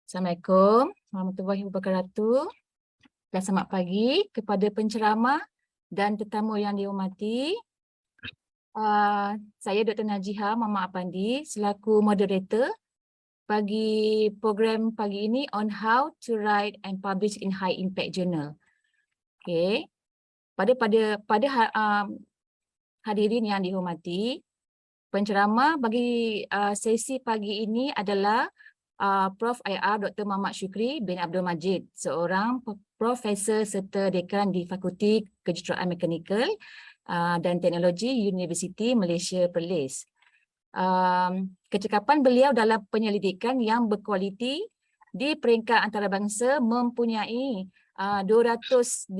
Assalamualaikum warahmatullahi wabarakatuh. Dan selamat pagi kepada penceramah dan tetamu yang dihormati. Saya Dr. Najiha Mama Apandi selaku moderator bagi program pagi ini on how to write and publish in high impact journal. Okay. Pada hadirin yang dihormati, penceramah bagi sesi pagi ini adalah Prof IR Dr. Muhammad Shukry bin Abdul Majid, seorang profesor serta dekan di Fakulti Kejuruteraan Mekanikal dan Teknologi Universiti Malaysia Perlis. Kecekapan beliau dalam penyelidikan yang berkualiti di peringkat antarabangsa mempunyai 252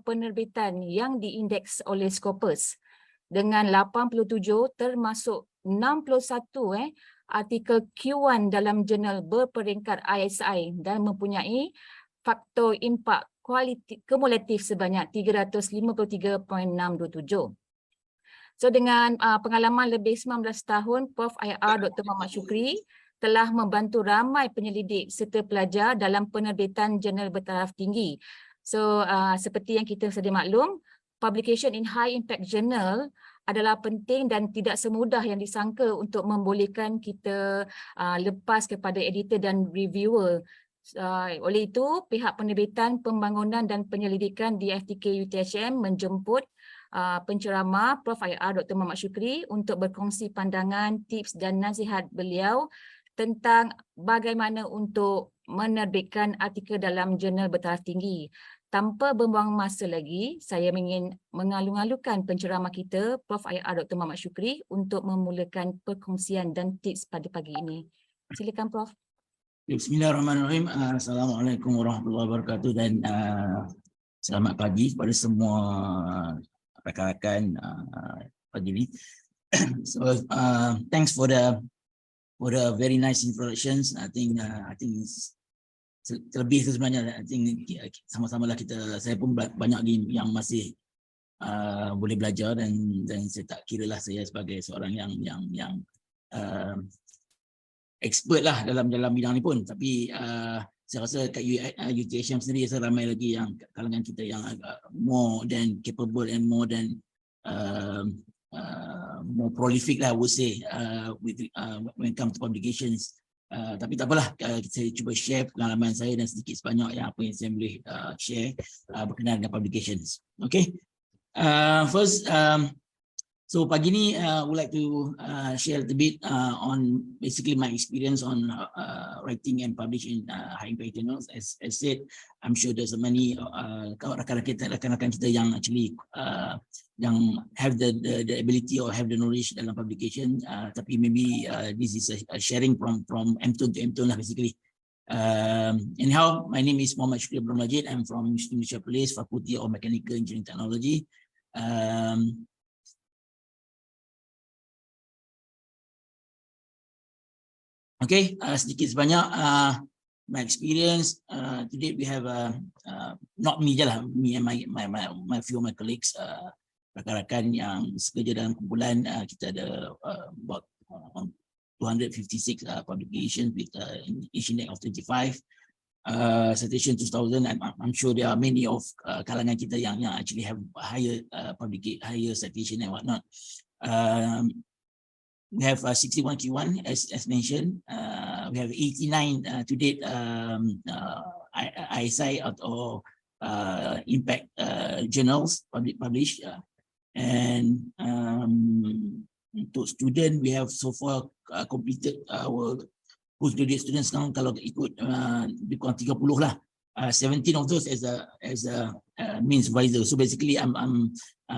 penerbitan yang diindeks oleh Scopus dengan 87 termasuk 61 artikel Q1 dalam jurnal berperingkat ISI dan mempunyai faktor impak kumulatif sebanyak 353.627. So dengan pengalaman lebih 19 tahun, Prof IR Dr. Muhammad Shukry telah membantu ramai penyelidik serta pelajar dalam penerbitan jurnal bertaraf tinggi. So seperti yang kita sedia maklum, publication in high impact journal adalah penting dan tidak semudah yang disangka untuk membolehkan kita lepas kepada editor dan reviewer. Oleh itu, pihak penerbitan, pembangunan dan penyelidikan di FTK UTHM menjemput penceramah Prof IR Dr. Muhammad Shukry untuk berkongsi pandangan, tips dan nasihat beliau tentang bagaimana untuk menerbitkan artikel dalam jurnal bertaraf tinggi. Tanpa membuang masa lagi, saya ingin mengalu-alukan penceramah kita, Prof IR Dr. Muhammad Shukry, untuk memulakan perkongsian dan tips pada pagi ini. Silakan Prof. Bismillahirrahmanirrahim. Assalamualaikum warahmatullahi wabarakatuh dan selamat pagi kepada semua rakan-rakan pagi ini. So thanks for the very nice introductions. I think it's terlebih itu sebenarnya, I think sama-sama lah saya pun banyak lagi yang masih boleh belajar dan saya tak kira lah saya sebagai seorang yang expert lah dalam bidang ni pun, tapi saya rasa kat UTHM sendiri saya ramai lagi yang kalangan kita yang more than capable and more than more prolific lah, I would say, when it comes to publications. Tapi tak apalah, saya cuba share pengalaman saya dan sedikit sebanyak yang apa yang saya boleh share berkenaan dengan publications. Okay, first, so pagi ni I would like to share a little bit on basically my experience on writing and publishing high impact journals. As said, I'm sure there's many rakan-rakan kita yang actually yang have the ability or have the knowledge dalam publication, tapi maybe this is a sharing from M2 to M2 lah basically. Anyhow, my name is Mohd Abdul Majid. I'm from Universiti Malaysia Perlis, Fakulti of Mechanical Engineering Technology. Okay, sedikit sebanyak my experience. Today we have not me je lah, me and my few of my colleagues, rakan-rakan yang bekerja dalam kumpulan. Kita ada about 256 publications with each index of 25. Citation 2000. I'm sure there are many of kalangan kita yang actually have higher higher citation and whatnot. We have 61 Q1 as mentioned. We have 89 to date ISI or impact journals published. And untuk student, we have so far completed our postgraduate students sekarang kalau ikut lebih kurang 30 lah. 17 of those as a main supervisor. So basically I'm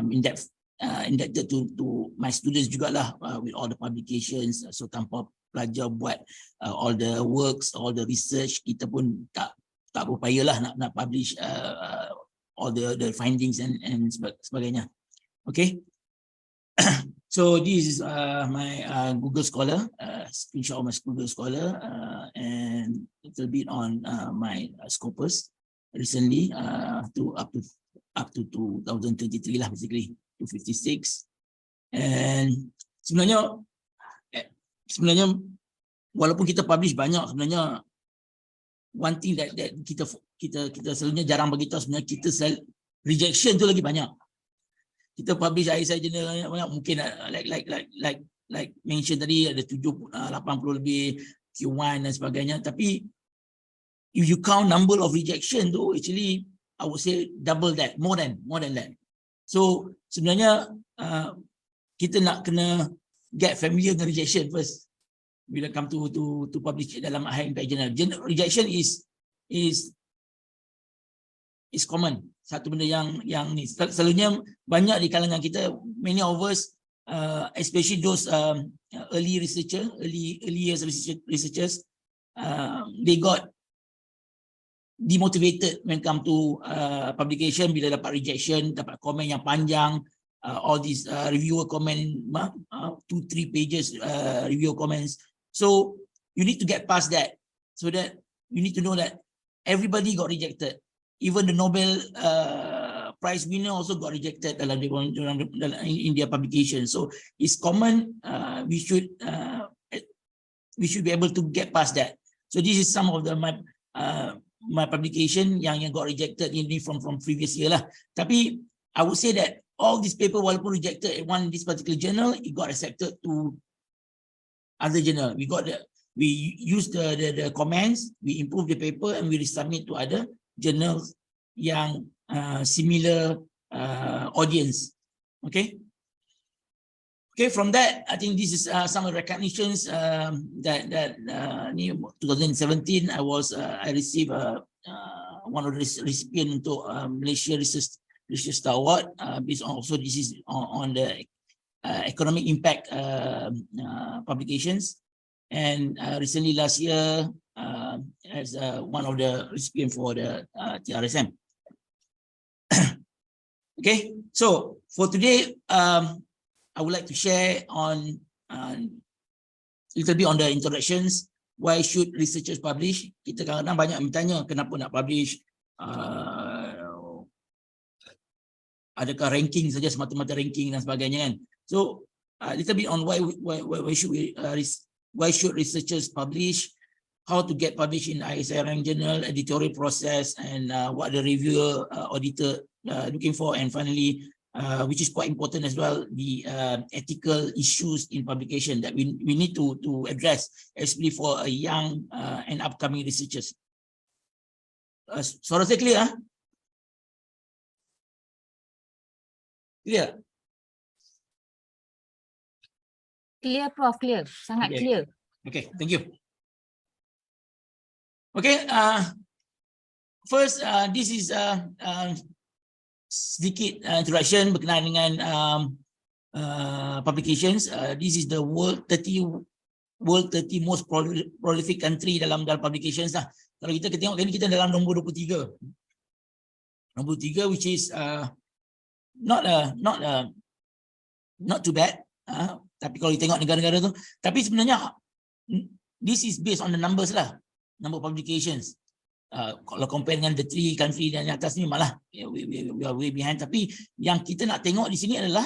indebted to my students jugalah with all the publications. So tanpa pelajar buat all the works, all the research, kita pun tak berupaya lah nak publish all the findings and sebagainya. Okay. So this is my Google Scholar, screenshot of my Google Scholar, and a little bit on my Scopus recently to up to 2023 lah basically, 256. And sebenarnya walaupun kita publish banyak, sebenarnya one thing that kita selalunya jarang bagi tahu, sebenarnya kita rejection tu lagi banyak. Kita publish ISI journal mungkin like mention tadi ada 80 lebih Q1 dan sebagainya, tapi if you count number of rejection tu, actually I would say double that, more than that. So sebenarnya kita nak kena get familiar dengan rejection first bila come to publish dalam high impact journal. Rejection is common. Satu benda yang ni selalunya banyak di kalangan kita, many of us, especially those early years researchers, they got demotivated when come to publication bila dapat rejection, dapat komen yang panjang, all these reviewer comment, 2-3 pages review comments. So you need to get past that, so that you need to know that everybody got rejected. Even the Nobel Prize winner also got rejected in their publication. So it's common. We should be able to get past that. So this is some of my publication yang got rejected ini from previous year lah. Tapi I would say that all these paper walaupun rejected at this particular journal, it got accepted to other journal. We use the comments, we improve the paper, and we resubmit to other journals yang similar audience. Okay, from that, I think this is some of the recognitions that 2017 I received one of the recipient untuk Malaysia Research Star Award, based on also this is on the economic impact publications, and recently last year as one of the recipient for the TRSM. Okay, so for today, I would like to share on a little bit on the introductions. Why should researchers publish? Kita kadang-kadang banyak bertanya kenapa nak publish. Adakah ranking saja, semata-mata ranking dan sebagainya kan? So a little bit on why should researchers publish, how to get published in ISRM journal, editorial process, and what the reviewer, auditor looking for, and finally, which is quite important as well, the ethical issues in publication that we need to address, especially for a young and upcoming researchers. Suara saya clear? Clear? Clear, Prof. Clear. Sangat clear. Okay, thank you. Okay, first, this is sedikit introduction berkenaan dengan publications. This is the world 30 most prolific country dalam publications lah. Kalau kita tengok ini, kita dalam nombor 23. Nombor 3, which is not too bad. Tapi kalau kita tengok negara-negara tu, tapi sebenarnya this is based on the numbers lah, number of publications. Kalau compare dengan the 3 country dan yang atas ni, malah we are way behind. Tapi yang kita nak tengok di sini adalah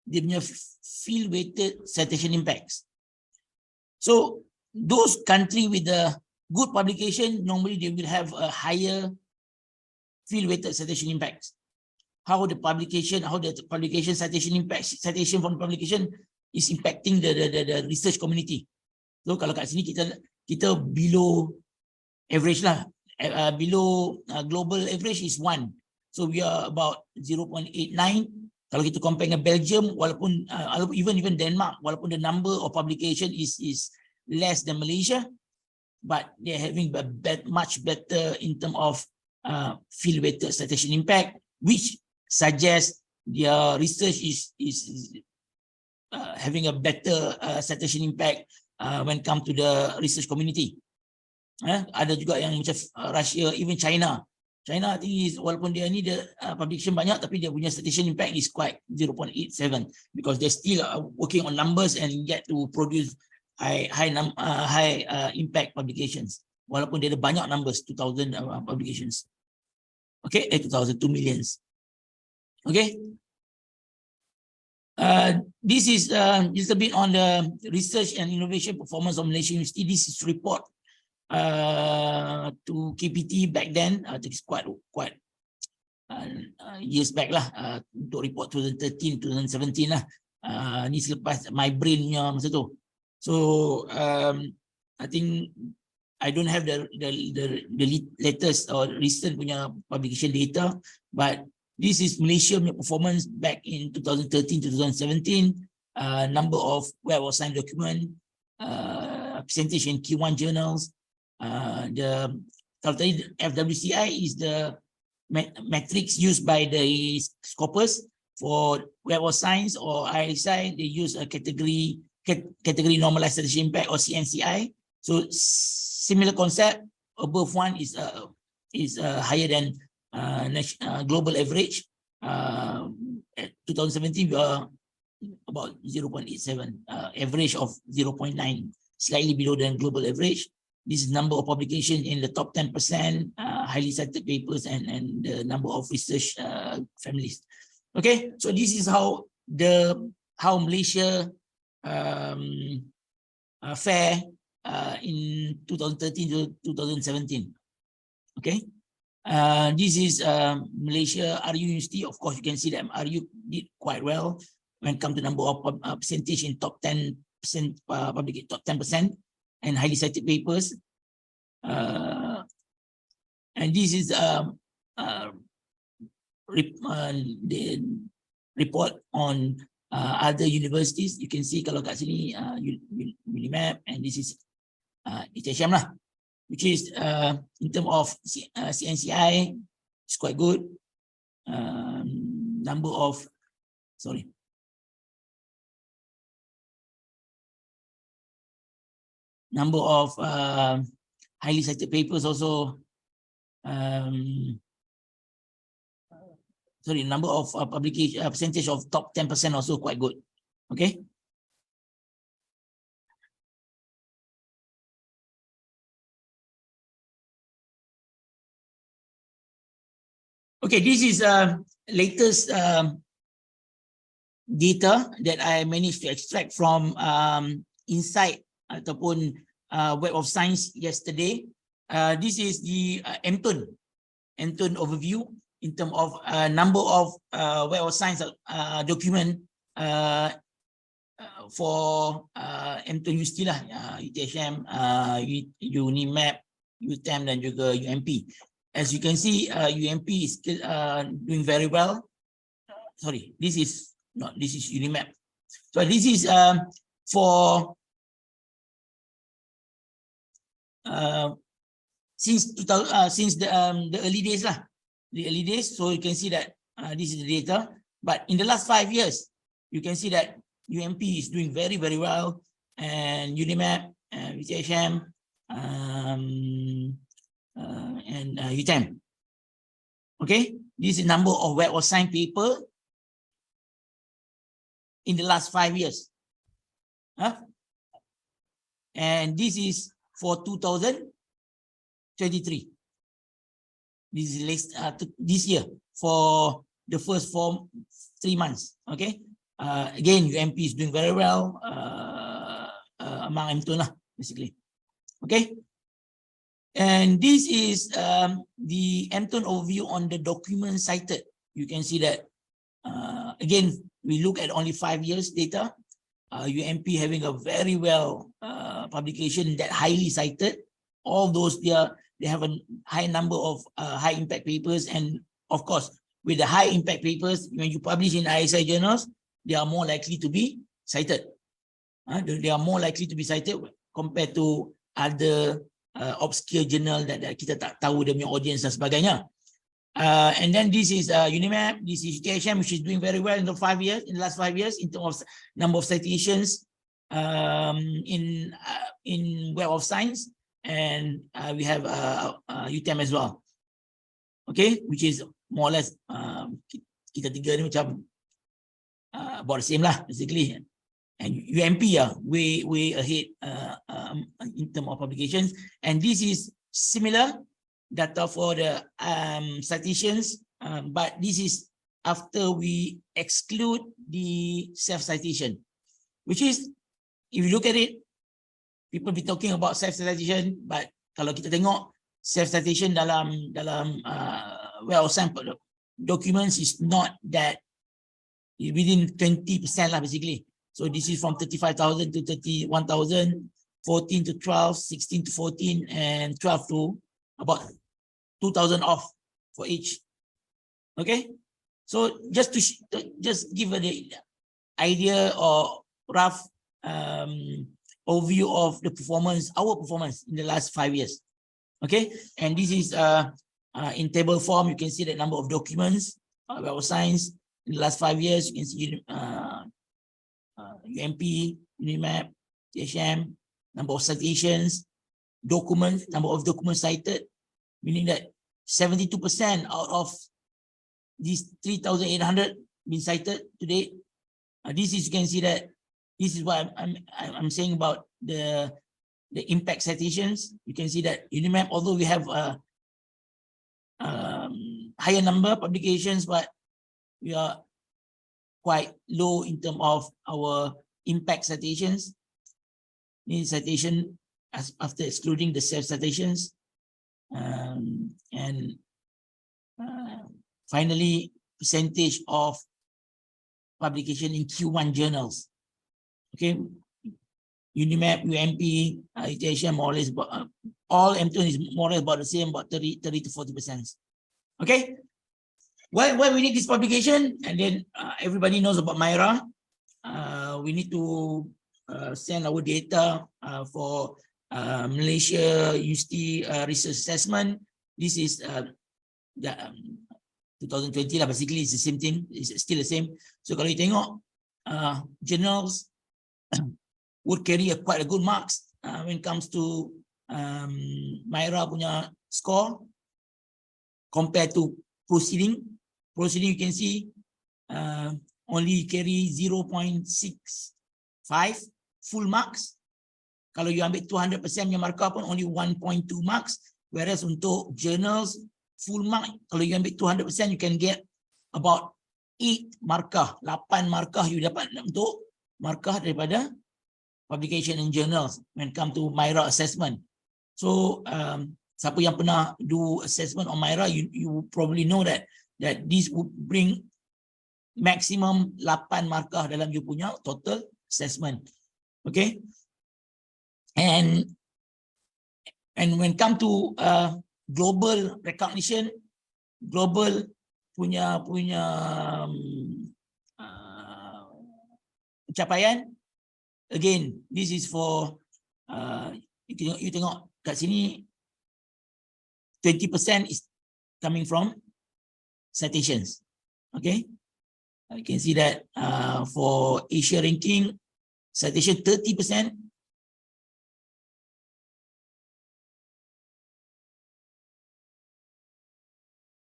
dia punya field weighted citation impacts. So those country with the good publication, normally they will have a higher field weighted citation impacts. How the publication citation impact, citation from publication is impacting the research community. So kalau kat sini kita below average lah, below global average is 1. So we are about 0.89. Kalau kita compare dengan Belgium, walaupun even Denmark, walaupun the number of publication is less than Malaysia, but they're having a much better in terms of field weighted citation impact, which suggests their research is having a better citation impact when come to the research community. Ada juga yang macam Russia, even China. China, I think walaupun dia ni publication banyak, tapi dia punya citation impact is quite 0.87, because they still working on numbers and get to produce high impact publications. Walaupun dia ada banyak numbers, 2,000 publications. Okay, 2,000, 2 millions. Okay. This is just a bit on the research and innovation performance of Malaysia University. This is report to KPT back then. It's quite years back lah, untuk report 2013, 2017 lah. Ni selepas my brain punya masa tu. So I think I don't have the latest or recent punya publication data, but this is Malaysia punya performance back in 2013 to 2017. Number of web of science document, percentage in Q1 journals. Kalau tadi FWCI is the metrics used by the scopers. For web of science or ISI, they use a category normalized statistical impact or CNCI. So similar concept. Above one is higher than global average. At 2017 we are about 0.87, average of 0.9, slightly below than global average. This is number of publication in the top 10%, highly cited papers, and the number of research families. Okay, so this is how Malaysia fare in 2013 to 2017. Okay, this is Malaysia RU University. Of course, you can see that RU did quite well when it comes to number of percentage in top 10%, public top 10%, and highly cited papers. And this is the report on other universities. You can see kalau kat sini Unimap, and this is ITHM lah, which is in terms of CNCI, it's quite good. Number of highly cited papers also. Number of publication percentage of top 10% also quite good. Okay. Okay, this is latest data that I managed to extract from Insight ataupun Web of Science yesterday. This is the MTON overview in terms of number of Web of Science document for MTON University lah, ITHM, Unimap, UTM dan juga UMP. As you can see, UMP is still doing very well. Sorry, this is Unimap. So this is for since the early days lah, so you can see that this is the data. But in the last 5 years, you can see that UMP is doing very well, and Unimap, ITHM, and UTM. Okay, this is number of Web of Science paper in the last 5 years. And this is for 2023. This is this year for the first 3 months. Okay, again UMP is doing very well among MTON lah, basically. Okay, and this is the MTON overview on the document cited. You can see that again we look at only 5 years data. UMP having a very well publication that highly cited. All those they have a high number of high impact papers, and of course with the high impact papers, when you publish in ISI journals, they are more likely to be cited. They are more likely to be cited compared to other obscure journal that kita tak tahu dia punya audience dan sebagainya. And then this is Unimap, this is ITHM, which is doing very well in the last 5 years in terms of number of citations in Web of Science, and we have UTM as well. Okay, which is more or less kita tiga ni macam about the same lah, basically. And UMP way ahead in terms of publications, and this is similar data for the citations, but this is after we exclude the self-citation, which is, if you look at it, people be talking about self-citation, but kalau kita tengok self citation dalam Web of Science documents is not that within 20% lah basically. So this is from 35,000 to 31,000, 14 to 12, 16 to 14, and 12 to about 2,000 off for each. Okay, so just to just give an idea or rough overview of the performance, our performance in the last 5 years. Okay, and this is in table form. You can see the number of documents about science in the last 5 years. You can see UMP, Unimap, THM, number of citations, documents, number of documents cited, meaning that 72% out of these 3,800 been cited today. This is, you can see that this is what I'm saying about the impact citations. You can see that Unimap, although we have a higher number of publications, but we are quite low in terms of our impact citations. In citation after excluding the self citations, and finally percentage of publication in Q1 journals. Okay, Unimap, UMP, THM, more or less, all M2 is more or less about the same, about 30 to 40%. Okay, why we need this publication? And then everybody knows about Myra. We need to send our data for Malaysia UST research assessment. This is the 2020 lah, basically it's the same thing, it's still the same. So kalau you tengok journals would carry quite a good marks when it comes to Myra punya score compared to proceeding. Proceeding, you can see only carry 0.65 full marks. Kalau you ambil 200% punya markah pun only 1.2 marks. Whereas untuk journals, full mark, kalau you ambil 200%, you can get about 8 markah, 8 markah you dapat untuk markah daripada publication in journals when it come to Myra assessment. So siapa yang pernah do assessment on Myra, you probably know that this would bring maximum 8 markah dalam you punya total assessment. Okay, and when come to global recognition, global punya pencapaian, again this is for you tengok kat sini 20% is coming from citations. Okay, you can see that for Asia ranking, citation 30%.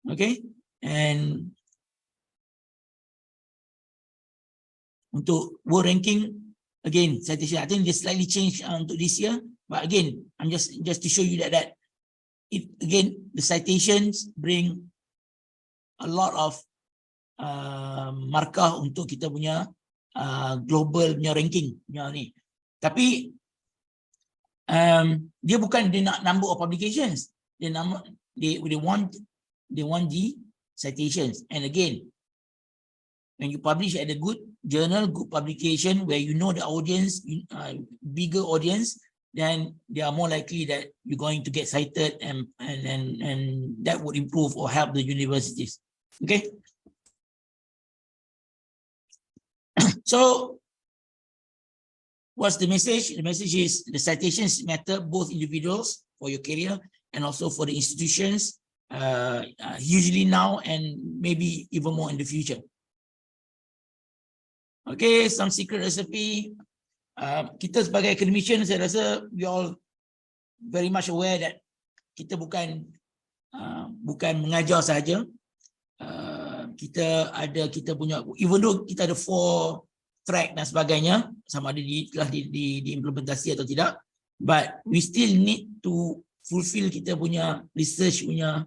Okay, and untuk world ranking, again citation, I think they slightly changed untuk this year, but again I'm just to show you that it, again the citations bring a lot of markah untuk kita punya global punya ranking punya ni. Tapi dia bukan dia nak number of publications, they want the citations. And again, when you publish at a good journal, good publication where you know the audience, bigger audience, then they are more likely that you're going to get cited, and that would improve or help the universities. Okay. So what's the message? The message is the citations matter, both individuals for your career and also for the institutions, usually now and maybe even more in the future. Okay, some secret recipe. Kita sebagai academician, saya rasa we all very much aware that kita bukan mengajar saja. Kita punya, even though kita ada 4 track dan sebagainya, sama ada telah diimplementasi atau tidak, but we still need to fulfill kita punya research punya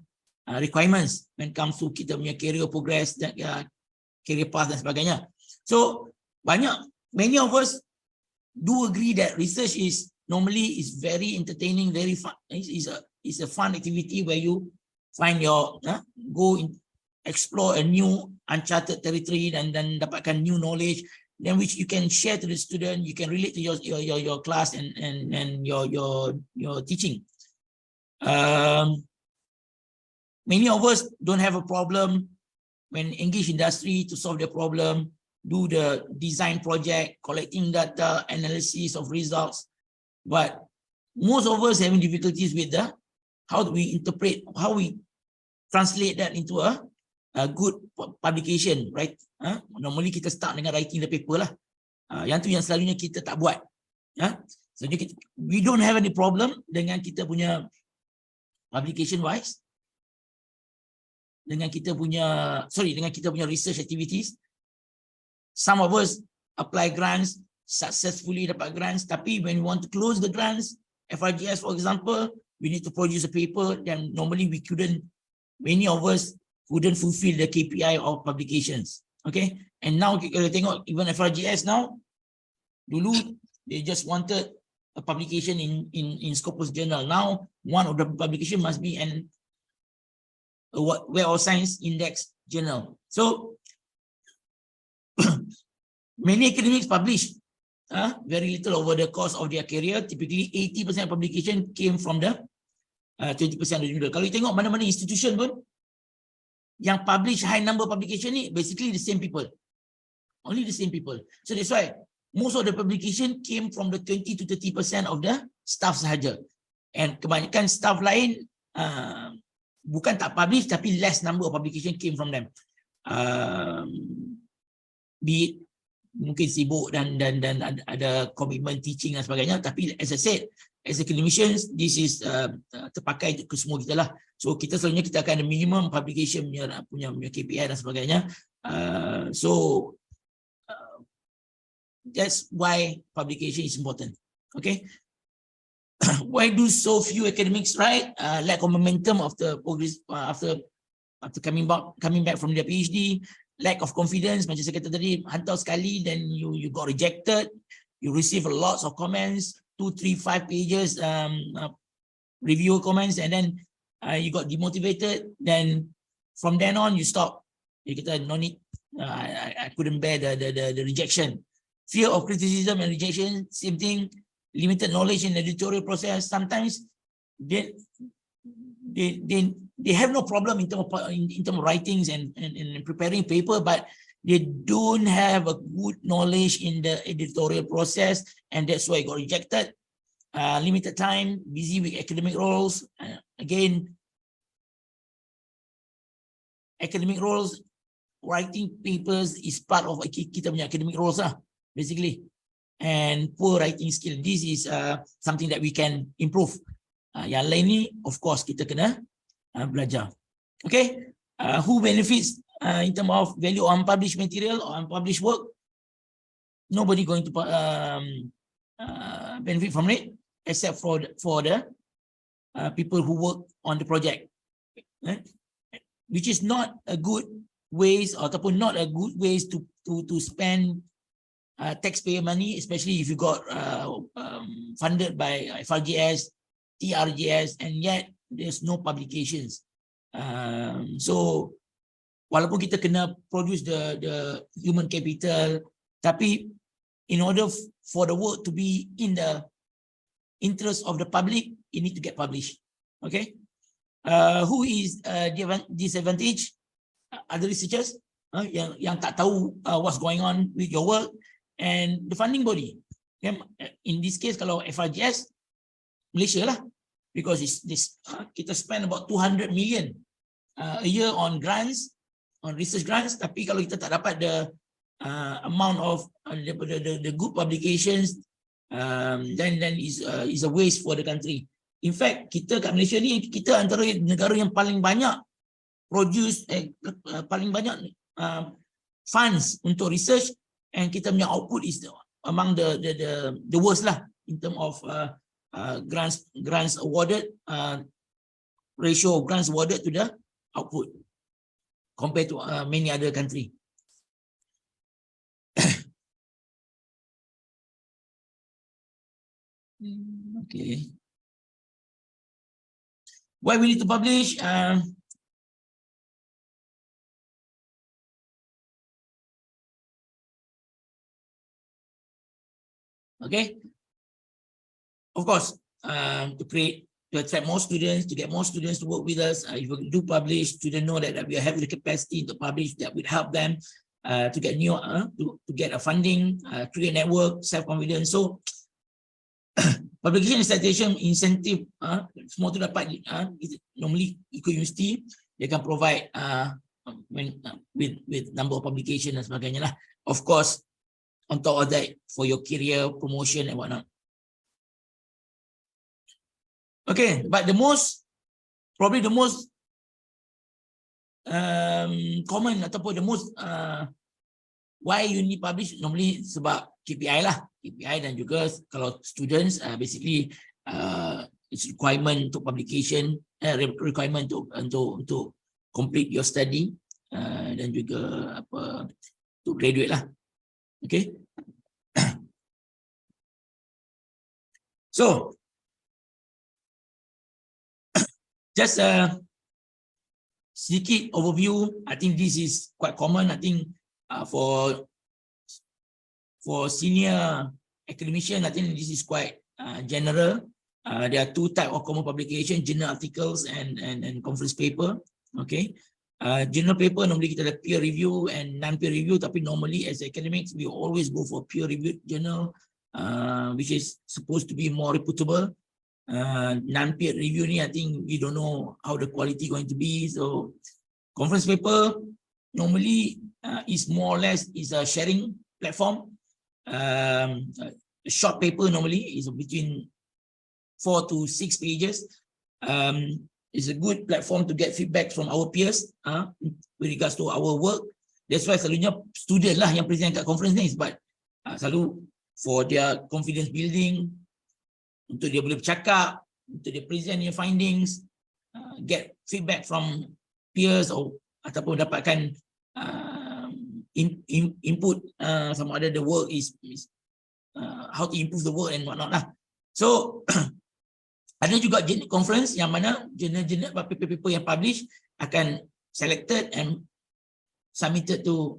requirements when it comes to kita punya career progress dan career path dan sebagainya. So many of us do agree that research is normally is very entertaining, very fun. It's a fun activity where you find your go in, explore a new uncharted territory and then dapatkan new knowledge, then which you can share to the student. You can relate to your class and your teaching. Many of us don't have a problem when engage industry to solve their problem, do the design project, collecting data, analysis of results. But most of us having difficulties with the how do we interpret, how we translate that into a good publication, right? Normally kita start dengan writing the paper lah. Yang tu yang selalunya kita tak buat. So we don't have any problem dengan kita punya publication wise, dengan kita punya research activities. Some of us apply grants, successfully dapat grants, tapi when we want to close the grants, FRGS for example, we need to produce a paper, then normally many of us couldn't fulfill the KPI of publications. Okay, and now kalau tengok even FRGS now, dulu they just wanted a publication in Scopus Journal. Now one of the publication must be a Web of Science Index journal. So many academics publish very little over the course of their career. Typically 80% of publication came from the 20% of the judul. Kalau you tengok mana-mana institution pun yang publish high number publication ni basically the same people. Only the same people. So that's why most of the publication came from the 20 to 30% of the staff sahaja. And kebanyakan staff lain bukan tak publish tapi less number of publication came from them. Be it mungkin sibuk dan ada komitmen teaching dan sebagainya, tapi as I said, as academicians, this is terpakai ke semua kita lah. So kita selalunya kita akan ada minimum publication punya KPI dan sebagainya. So that's why publication is important. Okay. Why do so few academics write? Lack of momentum of the progress after coming back from their PhD. Lack of confidence, macam saya kata tadi, hantar sekali then you got rejected, you receive lots of comments, 2, 3, 5 pages review comments, and then you got demotivated. Then from then on you stop. You kata no need, I couldn't bear the rejection. Fear of criticism and rejection, same thing. Limited knowledge in the editorial process. Sometimes they have no problem in terms of writings and preparing paper, but they don't have a good knowledge in the editorial process, and that's why it got rejected. Limited time, busy with academic roles. Again, academic roles, writing papers is part of kita punya academic roles lah, basically. And poor writing skill, this is something that we can improve. Yang lain ni, of course, kita kena belajar. Okay, who benefits in terms of value on unpublished material or unpublished work? Nobody going to benefit from it except for the people who work on the project, which is not a good ways ataupun not a good ways to spend taxpayer money, especially if you got funded by FRGS, TRGS, and yet there's no publications. So walaupun kita kena produce the human capital, tapi in order for the work to be in the interest of the public, it need to get published. Okay, who is disadvantaged? Other researchers yang tak tahu what's going on with your work, and the funding body. In this case, kalau FRGS, Malaysia lah, because kita spend about 200 million a year on grants, on research grants, tapi kalau kita tak dapat the amount of the good publications, then is a waste for the country. In fact, kita kat Malaysia ni, kita antara negara yang paling banyak produce, paling banyak funds untuk research, and kita punya output is among the worst lah in terms of grants awarded, ratio of grants awarded to the output compared to many other country. Okay. Why we need to publish? Okay. Of course, to attract more students, to get more students to work with us. If we do publish, students know that we have the capacity to publish, that would help them to get new, to get a funding, create network, self-confidence. So publication and citation incentive, semua tu dapat normally ikut universiti, they can provide with number of publication dan sebagainya lah. Of course, on top of that, for your career promotion and whatnot. Okay, but probably the most common ataupun the most why you need publish normally sebab KPI lah, KPI dan juga kalau students basically it's requirement untuk publication, requirement untuk complete your study dan juga apa to graduate lah. Okay. So just sedikit overview. I think this is quite common. I think for senior academician, I think this is quite general. There are two types of common publication: journal articles and conference paper. Okay, journal paper normally kita ada peer review and non-peer review. Tapi normally as academics, we always go for peer reviewed journal, which is supposed to be more reputable. Non-peer review ni, I think we don't know how the quality going to be. So conference paper normally is more or less is a sharing platform. A short paper normally is between 4 to 6 pages. It's a good platform to get feedback from our peers with regards to our work. That's why selalunya student lah yang present kat conference ni, but selalu for their confidence building, untuk dia boleh bercakap, untuk dia present your findings, get feedback from peers ataupun dapatkan input sama ada the work is how to improve the work and whatnot lah. So ada juga conference yang mana jurnal-jurnal paper yang publish akan selected and submitted to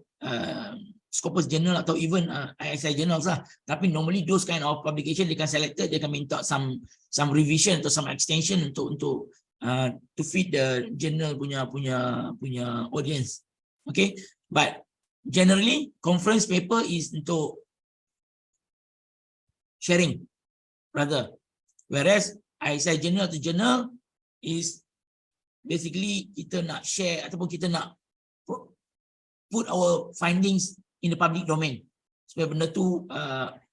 Scopus Journal atau even ISI journals lah. Tapi normally those kind of publication they can selected, they can minta some revision atau some extension untuk to fit the journal punya audience. Okay, but generally conference paper is untuk sharing rather, whereas ISI journal to journal is basically kita nak share ataupun kita nak put our findings in the public domain supaya benda tu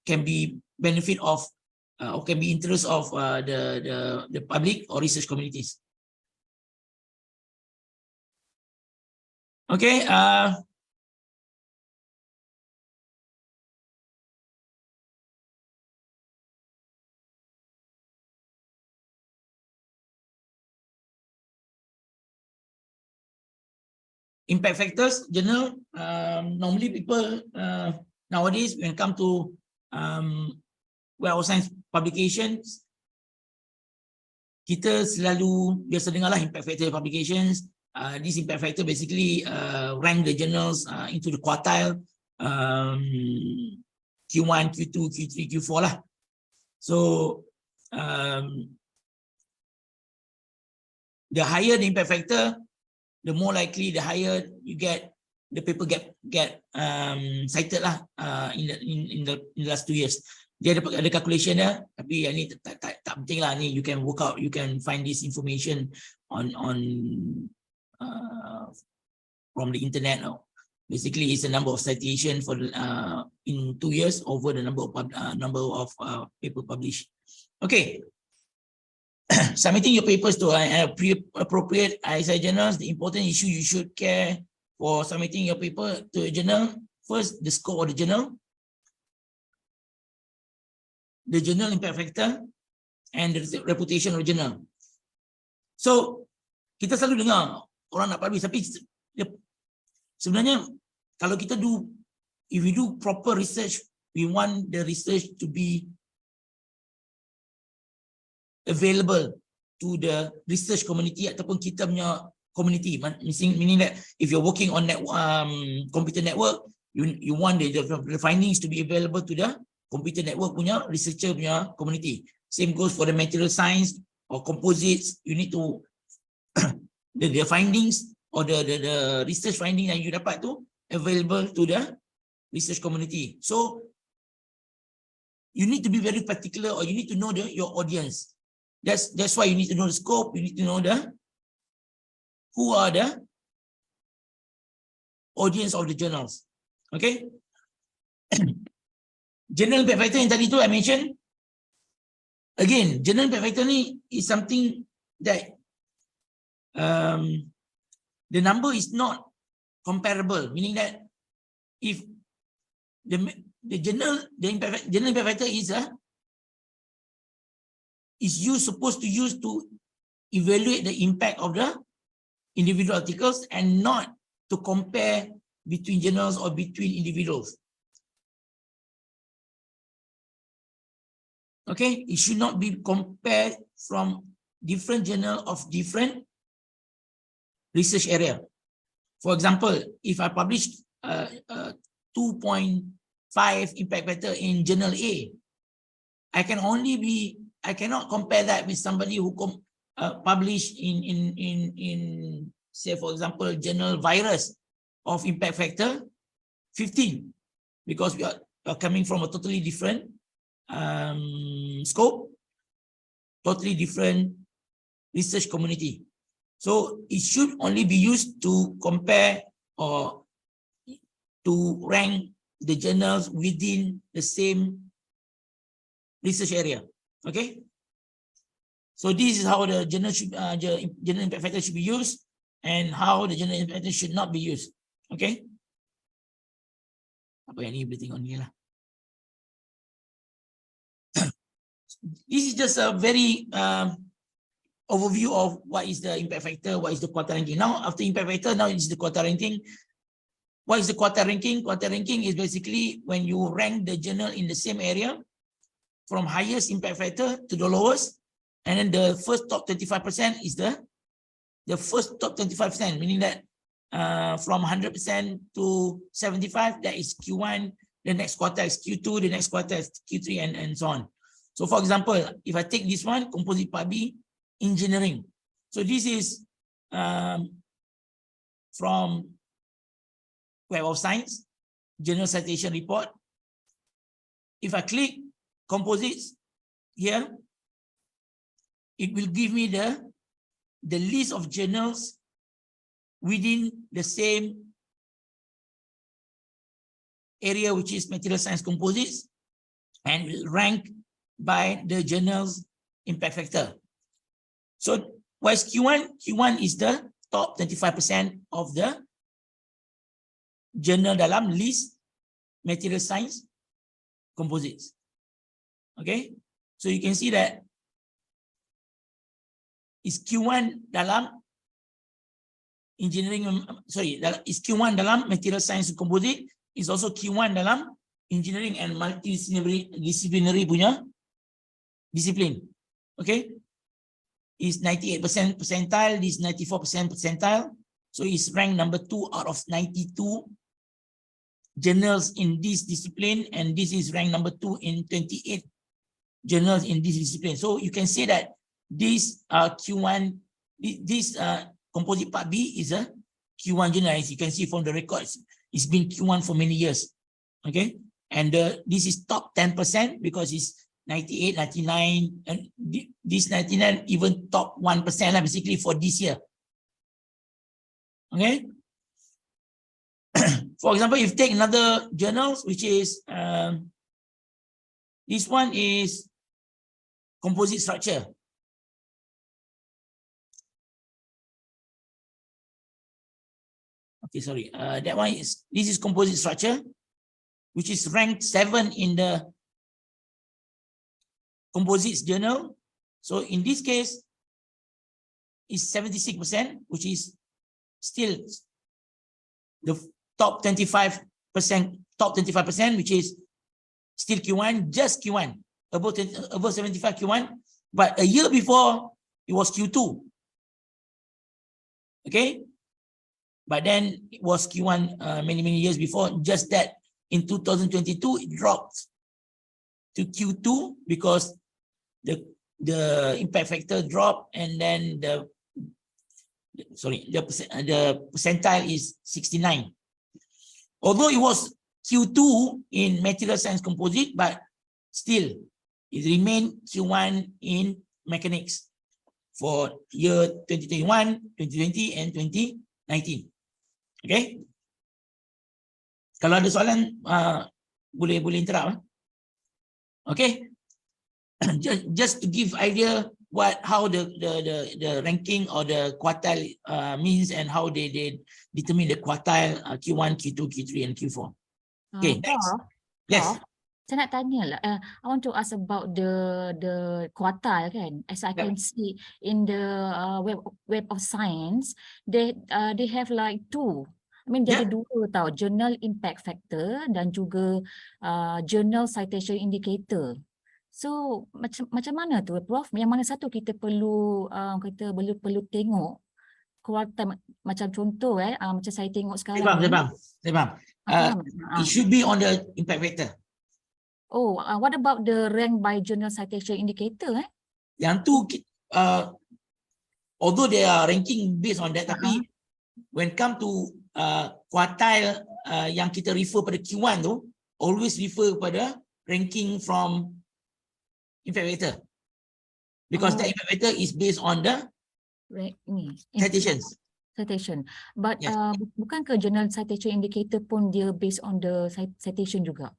can be benefit of or can be interest of the public or research communities. Okay, impact factors journal, normally people nowadays when come to well science publications, kita selalu biasa dengar lah impact factor publications. This impact factor basically rank the journals into the quartile, Q1, Q2, Q3, Q4 lah. So the higher the impact factor, the more likely the higher you get the paper get cited lah in the last 2 years. Dia ada calculation dia, tapi yang ni tak penting lah. Ni you can work out, you can find this information on from the internet. Basically, it's the number of citation for in 2 years over the number of paper published. Okay. Submitting your papers to appropriate ISI journals, the important issue you should care for submitting your paper to a journal. First, the scope of the journal, the journal impact factor, and the reputation of the journal. So, kita selalu dengar orang nak publish, tapi sebenarnya kalau kita if we do proper research, we want the research to be available to the research community ataupun kita punya community. Meaning that if you're working on computer network, you want the findings to be available to the computer network punya researcher punya community. Same goes for the material science or composites. You need to the findings or the research finding yang you dapat tu available to the research community. So you need to be very particular, or you need to know your audience. That's why you need to know the scope. You need to know who are the audience of the journals. Okay. Journal impact factor yang tadi tu I mentioned. Again, journal impact factor ni is something that the number is not comparable. Meaning that if the journal impact factor is supposed to use to evaluate the impact of the individual articles and not to compare between journals or between individuals. Okay, it should not be compared from different journal of different research area. For example, if I published 2.5 impact factor in journal A, I cannot compare that with somebody who published in say for example journal virus of impact factor 15, because we are coming from a totally different scope, totally different research community. So it should only be used to compare or to rank the journals within the same research area. Okay. So this is how the journal impact factor should be used and how the journal impact factor should not be used. Okay. Apa yang ni boleh tengok ni lah. This is just a very overview of what is the impact factor, what is the quarter ranking. Now, after impact factor, now it's the quarter ranking. What is the quarter ranking? Quarter ranking is basically when you rank the journal in the same area from highest impact factor to the lowest, and then the first top 25% is the first top 25%, meaning that from 100% to 75, that is Q1, the next quarter is Q2, the next quarter is Q3, and so on. So for example, if I take this one, composite part B, engineering. So this is from Web of Science, Journal Citation Report. If I click composites here, it will give me the list of journals within the same area, which is material science composites, and will rank by the journal's impact factor. So what is Q1? Q1 is the top 25% of the journal dalam list material science composites. Okay, so you can see that is Q1 dalam engineering, is Q1 dalam material science composite, is also Q1 dalam engineering and multidisciplinary punya discipline. Okay, is 98% percentile, this 94% percentile, so it's ranked number 2 out of 92 journals in this discipline, and this is ranked number 2 in 28 journals in this discipline. So you can say that this Q1, this composite part B is a Q1 journal. As you can see from the records, it's been Q1 for many years. Okay, and this is top 10% because it's 98, 99, and this 99 even top 1% basically for this year. Okay. For example, if you take another journals, which is this one is composite structure. Okay, sorry. That one is, this is composite structure, which is ranked 7 in the composites journal. So in this case, is 76%, which is still the top 25%, which is still Q1, just Q1, above 75 Q1 But a year before, it was Q2. Okay? But then it was Q1 many years before. Just that in 2022, it dropped to Q2 because the impact factor dropped, and then the percentile is 69. Although it was Q2 in material science composite, but still it remained Q1 in mechanics for year 2021, 2020, and 2019. Okay? Kalau ada soalan, boleh interrupt. Okay? Just to give idea how the ranking or the quartile means, and how they determine the quartile Q1, Q2, Q3, and Q4. Okay, next. Prof, Yes. saya nak tanya lah. I want to ask about the quartile kan. As I can see in the web of science, they have like two. I mean, dia ada dua tau, journal impact factor dan juga journal citation indicator. So macam mana tu, Prof? Yang mana satu kita perlu perlu tengok kuartal, macam contoh macam saya tengok sekarang. Saya faham. It should be on the impact factor. Oh, what about the rank by journal citation indicator? Yang tu, although they are ranking based on that, tapi when come to quartile yang kita refer pada Q1 tu, always refer pada ranking from impact factor, because the impact factor is based on the citations. Citation. But Yes. Bukankah journal citation indicator pun dia based on the citation juga?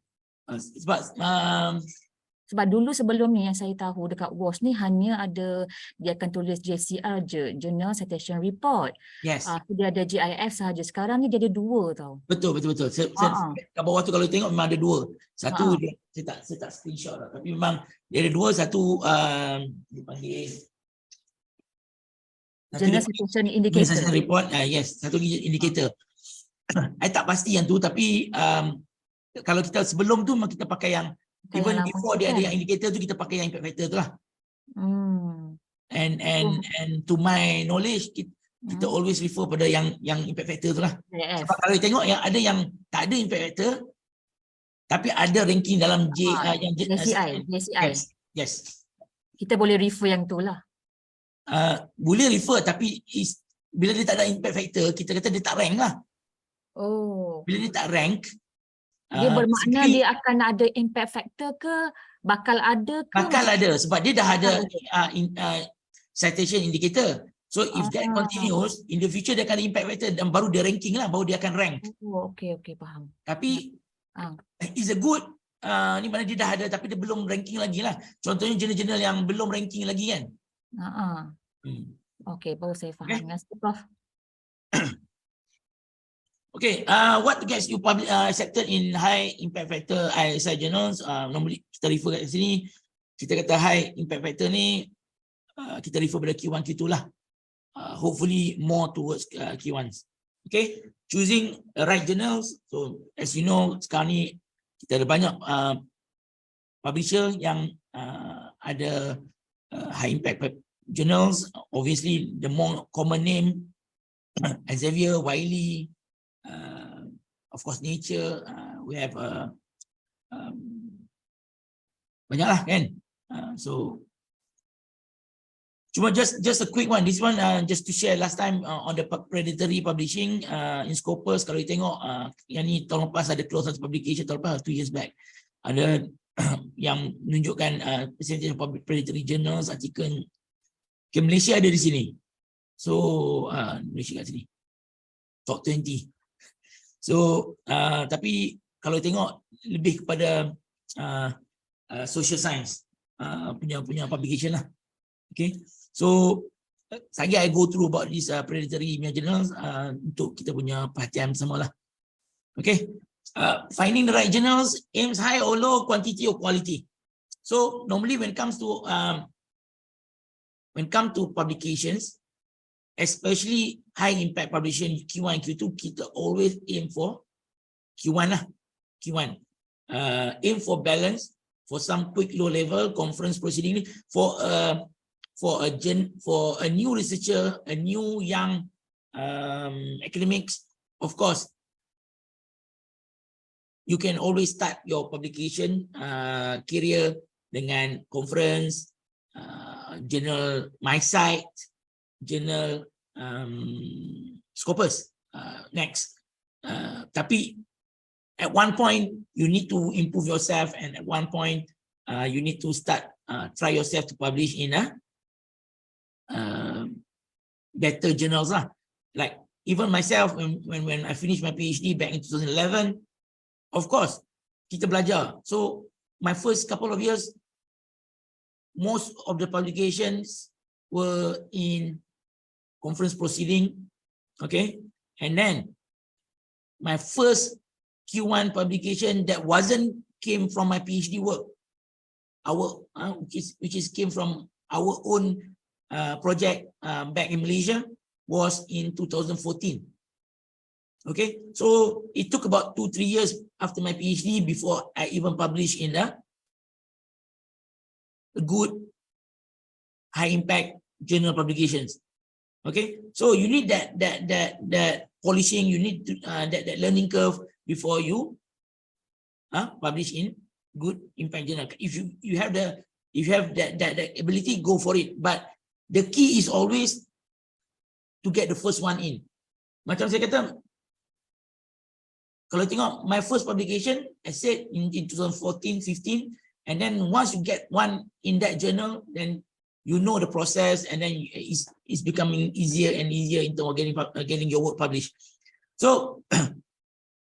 Sebab dulu sebelum ni yang saya tahu dekat WoS ni hanya ada, dia akan tulis JCR je, Journal Citation Report. Yes. Dia ada GIF sahaja. Sekarang ni dia ada dua tau. Betul. Kat bawah tu kalau tengok memang ada dua. Satu dia, saya tak screenshot lah. Tapi memang dia ada dua. Satu dipanggil Journal Citation Indicator. Citation Report. Yes, satu indicator. I tak pasti yang tu, tapi kalau kita sebelum tu memang kita pakai yang even before dia ada yang indicator tu, kita pakai yang impact factor tu lah. And to my knowledge, kita always refer pada yang impact factor tu lah. Sebab kalau kita tengok yang ada yang tak ada impact factor, tapi ada ranking dalam JCI. Yes. Kita boleh refer yang tu lah. Boleh refer, tapi bila dia tak ada impact factor, kita kata dia tak rank lah. Bila dia tak rank, dia bermakna dia akan ada impact factor ke? Bakal ada ke? Bakal ada, sebab dia dah ada citation indicator. So if that continues, in the future dia akan ada impact factor dan baru dia ranking lah, baru dia akan rank. Okay, faham. Tapi is a good, ni mana dia dah ada tapi dia belum ranking lagi lah. Contohnya jurnal-jurnal yang belum ranking lagi kan. Okay, baru saya faham. Terima kasih, Prof. Okay, what gets you accepted in high impact factor ISI journals? Normally kita refer kat sini, kita kata high impact factor ni, kita refer pada Q1, Q2 lah. Hopefully more towards Q1s. Okay, choosing the right journals. So as you know, sekarang ni kita ada banyak publisher yang ada high impact journals. Obviously, the more common name, Xavier, Wiley, of course Nature, we have banyak lah kan. So cuma just a quick one, this one just to share. Last time on the predatory publishing in Scopus, kalau you tengok yang ni tahun lepas ada close satu publication, tahun lepas 2 years back ada yang menunjukkan percentage of predatory journals, artikel ke Malaysia ada di sini. So Malaysia kat sini top 20. So tapi kalau tengok lebih kepada social science punya publication lah. Okay, so saya I go through about this predatory journals untuk kita punya perhatian bersama lah. Okay, finding the right journals, aims high or low, quantity or quality. So normally when it comes to publications, especially high impact publication Q1 Q2, kita always aim for Q1 lah. Q1 aim for balance for some quick low-level conference proceeding for a new researcher, a new young academics. Of course, you can always start your publication career dengan conference, journal MySite, journal Scopus next. Tapi at one point you need to improve yourself, and at one point you need to start try yourself to publish in a better journals lah. Like even myself, when I finished my PhD back in 2011, of course kita belajar. So my first couple of years, most of the publications were in conference proceeding, okay? And then my first Q1 publication that came from my PhD work, which came from our own project back in Malaysia, was in 2014. Okay, so it took about 2-3 years after my PhD before I even published in a good high impact journal publications. Okay, so you need that polishing, you need to, that learning curve before you publish in good impact journal. If you have that ability, go for it. But the key is always to get the first one in. Macam saya kata, kalau tengok my first publication, I said in 2014-15, and then once you get one in that journal, then you know the process, and then it's becoming easier and easier in terms of getting your work published. So,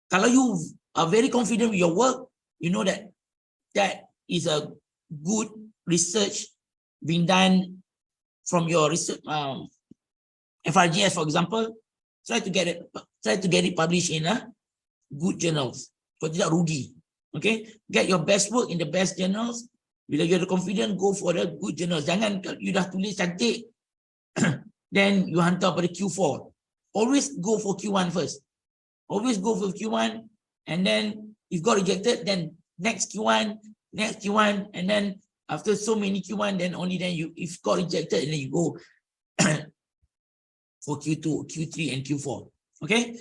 kalau you are very confident with your work, you know that is a good research being done from your research, FRGS, for example. Try to get it published in a good journals. Kalau tidak rugi. Okay, get your best work in the best journals. Bila you are confident, go for the good journals. Jangan you dah tulis cantik, then you hantar pada Q4. Always go for Q1 first. Always go for Q1, and then if got rejected, then next Q1, and then after so many Q1, then only then if got rejected, and then you go for Q2, Q3, and Q4. Okay?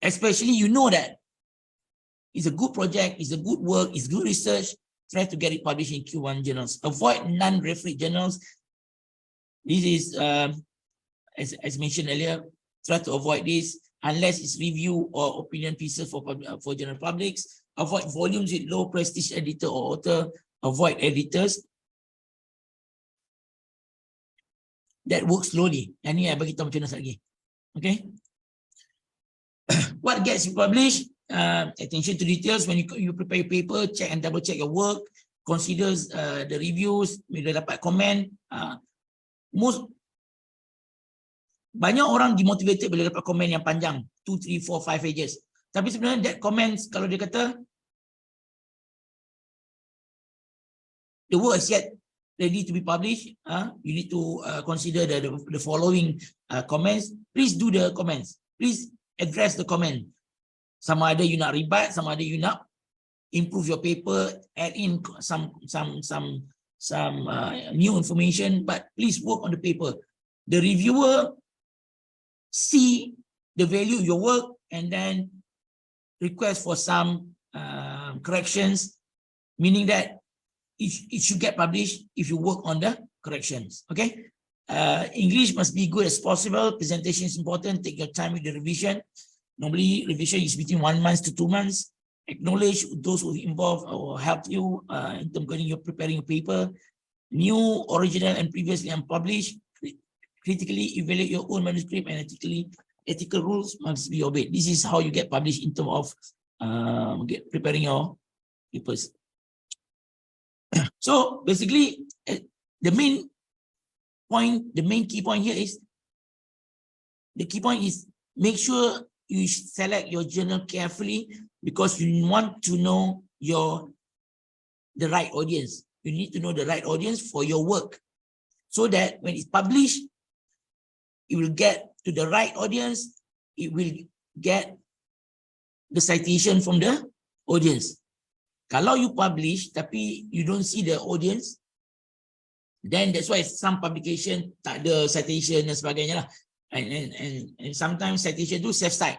Especially you know that it's a good project, it's a good work, it's good research. Try to get it published in Q1 journals. Avoid non-referee journals. This is, as mentioned earlier, try to avoid this unless it's review or opinion pieces for general publics. Avoid volumes with low prestige editor or author. Avoid editors that work slowly. Yang ni I bagi tahu macam mana lagi. Okay. What gets you published? Attention to details. When you prepare your paper, check and double check your work. Consider the reviews. Bila dapat komen, banyak orang demotivated bila dapat komen yang panjang 2, 3, 4, 5 pages. Tapi sebenarnya that comments, kalau dia kata the work is yet ready to be published, you need to consider the following comments. Please do the comments. Please address the comment. Sama ada you nak rebat, sama ada you nak improve your paper, add in some new information, but please work on the paper. The reviewer see the value of your work and then request for some corrections, meaning that it should get published if you work on the corrections. Okay. English must be good as possible. Presentation is important. Take your time with the revision. Normally, revision is between 1 month to 2 months. Acknowledge those who involve or help you in terms of preparing your paper. New, original, and previously unpublished. Critically evaluate your own manuscript, and ethical rules must be obeyed. This is how you get published in terms of preparing your papers. So basically, the main key point here is, make sure you select your journal carefully, because you want to know the right audience. You need to know the right audience for your work, so that when it's published, it will get to the right audience. It will get the citation from the audience. Kalau you publish tapi you don't see the audience, then that's why some publication tak ada citation dan sebagainya lah. And sometimes citation tu self site.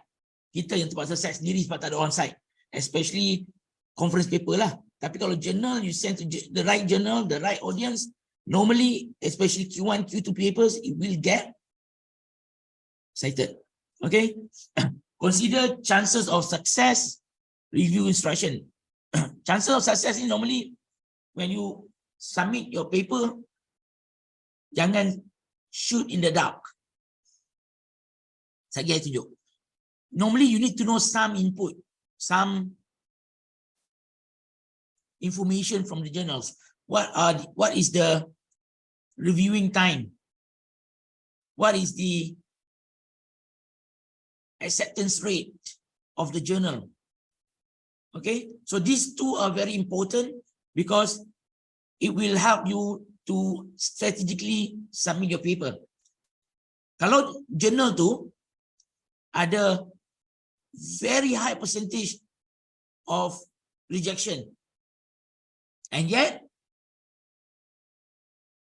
Kita yang terpaksa cite sendiri sebab tak ada on site. Especially conference paper lah. Tapi kalau journal, you send to the right journal, the right audience, normally, especially Q1, Q2 papers, it will get cited. Okay? Consider chances of success, review instruction. Chances of success is normally when you submit your paper, jangan shoot in the dark. Saya tunjuk. Normally you need to know some input, some information from the journals. What is the reviewing time? What is the acceptance rate of the journal? Okay, so these two are very important because it will help you to strategically submit your paper. Kalau journal tu ada very high percentage of rejection, and yet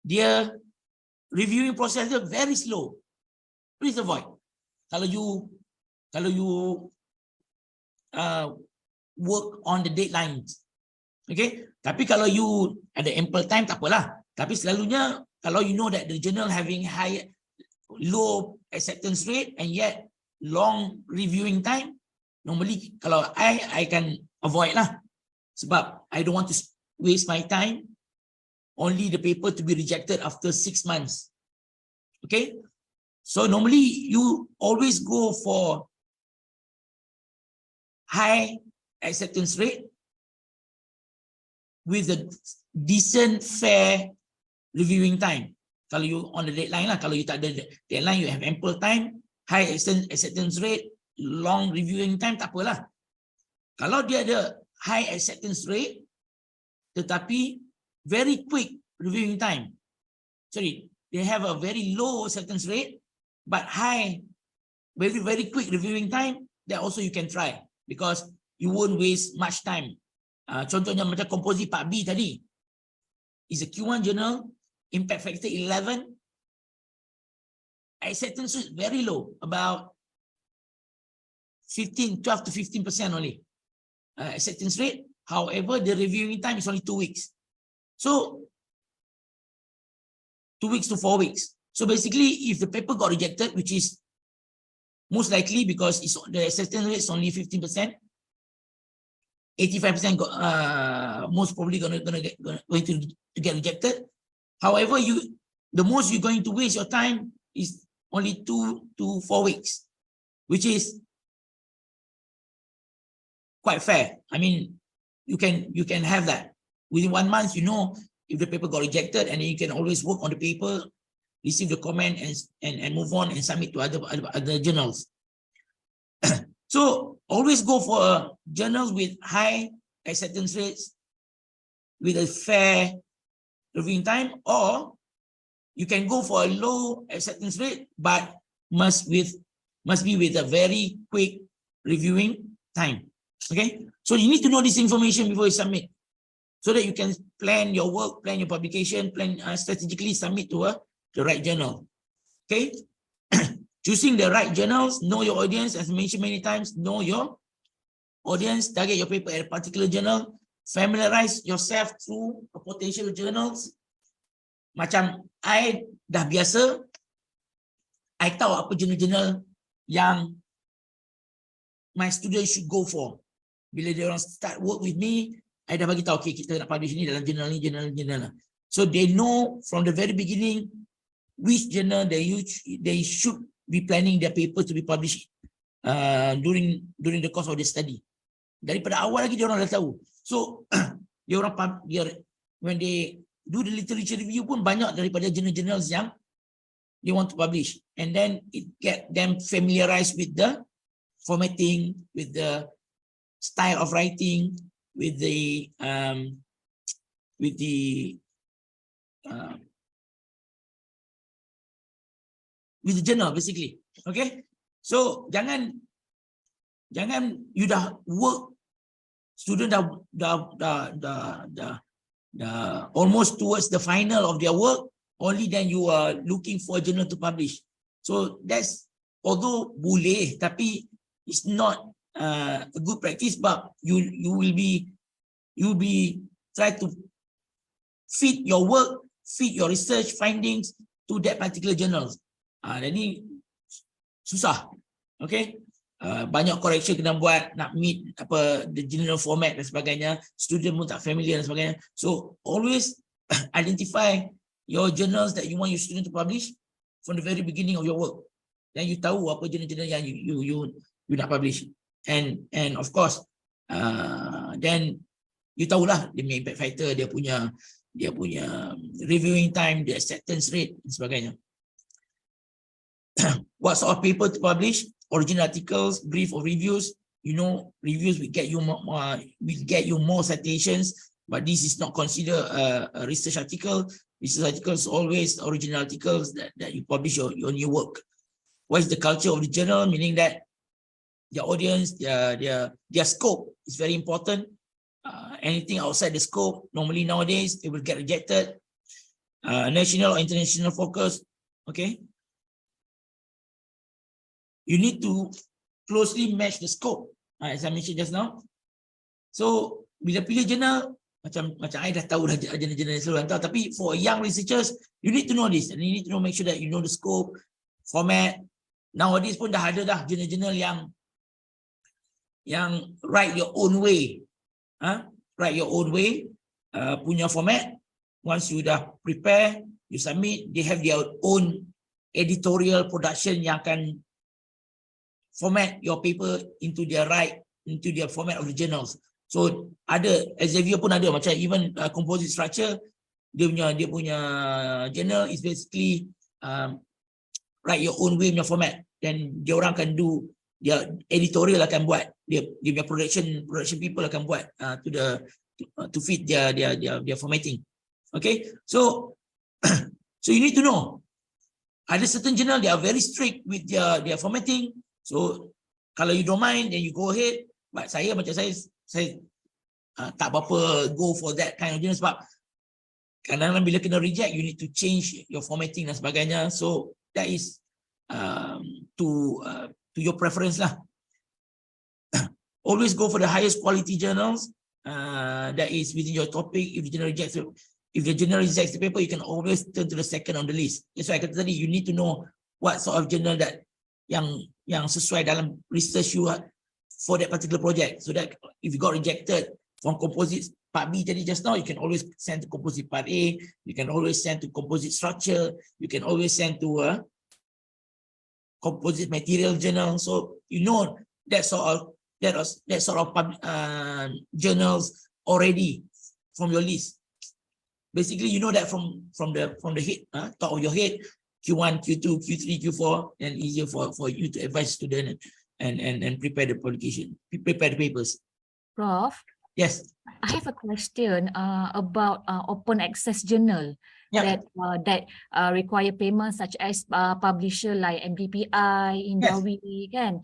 their reviewing process is very slow, please avoid. Kalau you work on the deadlines, okay. Tapi kalau you ada ample time, tak apalah. Tapi selalunya kalau you know that the journal having low acceptance rate and yet long reviewing time, normally kalau I can avoid lah, sebab I don't want to waste my time only the paper to be rejected after 6 months. Okay, so normally you always go for high acceptance rate with a decent, fair reviewing time. Kalau you on the deadline lah, kalau you tak ada deadline, you have ample time, high acceptance rate, long reviewing time, tak apalah. Kalau dia ada high acceptance rate tetapi very quick reviewing time, sorry, they have a very low acceptance rate but high, very quick reviewing time, that also you can try because you won't waste much time. Contohnya macam komposit Pak B tadi, is a Q1 journal, impact factor 11, acceptance is very low, about 12 to 15% only acceptance rate. However, the reviewing time is only 2 weeks. So 2 weeks to 4 weeks. So basically, if the paper got rejected, which is most likely because the acceptance rate is only 15%, 85% most probably going to get rejected. However, the most you're going to waste your time is only 2 to 4 weeks, which is quite fair. I mean, you can have that within 1 month. You know if the paper got rejected, and then you can always work on the paper, receive the comment, and move on and submit to other journals. So always go for journals with high acceptance rates, with a fair reviewing time, or you can go for a low acceptance rate but must be with a very quick reviewing time. Okay, so you need to know this information before you submit, so that you can plan your work, plan your publication, plan strategically submit to the right journal. Okay. Choosing the right journals, know your audience, as mentioned many times, know your audience, target your paper at a particular journal, familiarize yourself through potential journals. Macam I dah biasa, I tahu apa jurnal-jurnal yang my students should go for. Bila dia orang start work with me, I dah bagi tahu, okay, kita nak publish ni dalam jurnal ni, jurnal. So they know from the very beginning which journal they should be planning their paper to be published during the course of the study. Daripada awal lagi dia orang dah tahu. So when they do the literature review pun banyak daripada journals yang they want to publish, and then it get them familiarized with the formatting, with the style of writing, with the journal basically. Okay, so jangan you dah work student dah almost towards the final of their work, only then you are looking for a journal to publish. So that's, although boleh, tapi it's not a good practice, but you will be try to fit your work, fit your research findings to that particular journal. Jadi susah, okay? Banyak correction kena buat, nak meet the general format dan sebagainya, student pun tak familiar dan sebagainya. So always identify your journals that you want your student to publish from the very beginning of your work. Then you tahu apa jurnal-jurnal yang you nak publish. And of course, then you tahulah dia punya impact factor, dia punya reviewing time, the acceptance rate dan sebagainya. What sort of paper to publish? Original articles, brief or reviews. You know, reviews will get you more citations, but this is not considered a research article. Research articles always original articles that you publish your new work. What is the culture of the journal? Meaning that their audience, their scope is very important. Anything outside the scope, normally nowadays, it will get rejected. National or international focus, okay? You need to closely match the scope, as I mentioned just now. So, bila pilih jurnal, macam I dah tahu dah jurnal-jurnal selalu hantar, tapi for young researchers, you need to know this, and you need to know, make sure that you know the scope, format. Nowadays pun dah ada dah jurnal-jurnal yang write your own way, write your own way, punya format. Once you dah prepare, you submit, they have their own editorial production yang akan format your paper into their format of the journals. So ada, Xavier pun ada, macam even composite structure, dia punya journal is basically write your own way punya format. Then dia orang akan do, dia editorial akan buat, dia punya production people akan buat to fit their formatting. Okay, so you need to know, ada certain journal they are very strict with their formatting. So kalau you don't mind, then you go ahead. But saya tak apa go for that kind of journal, sebab kadang-kadang bila kena reject, you need to change your formatting dan sebagainya. So that is to your preference lah. Always go for the highest quality journals that is within your topic. If the journal rejects the paper, you can always turn to the second on the list. That's why I kata tadi, you need to know what sort of journal that yang sesuai dalam research you for that particular project. So that if you got rejected from composite part B jadi just now, you can always send to composite part A. You can always send to composite structure. You can always send to a composite material journal. So you know that sort of journals already from your list. Basically, you know that from the head, top of your head, Q1, Q2, Q3, Q4, and easier for you to advise student and prepare the publication, prepare the papers. Prof, Yes. I have a question about open access journal. Yeah. that require payment, such as publisher like MDPI, Indawi, kan.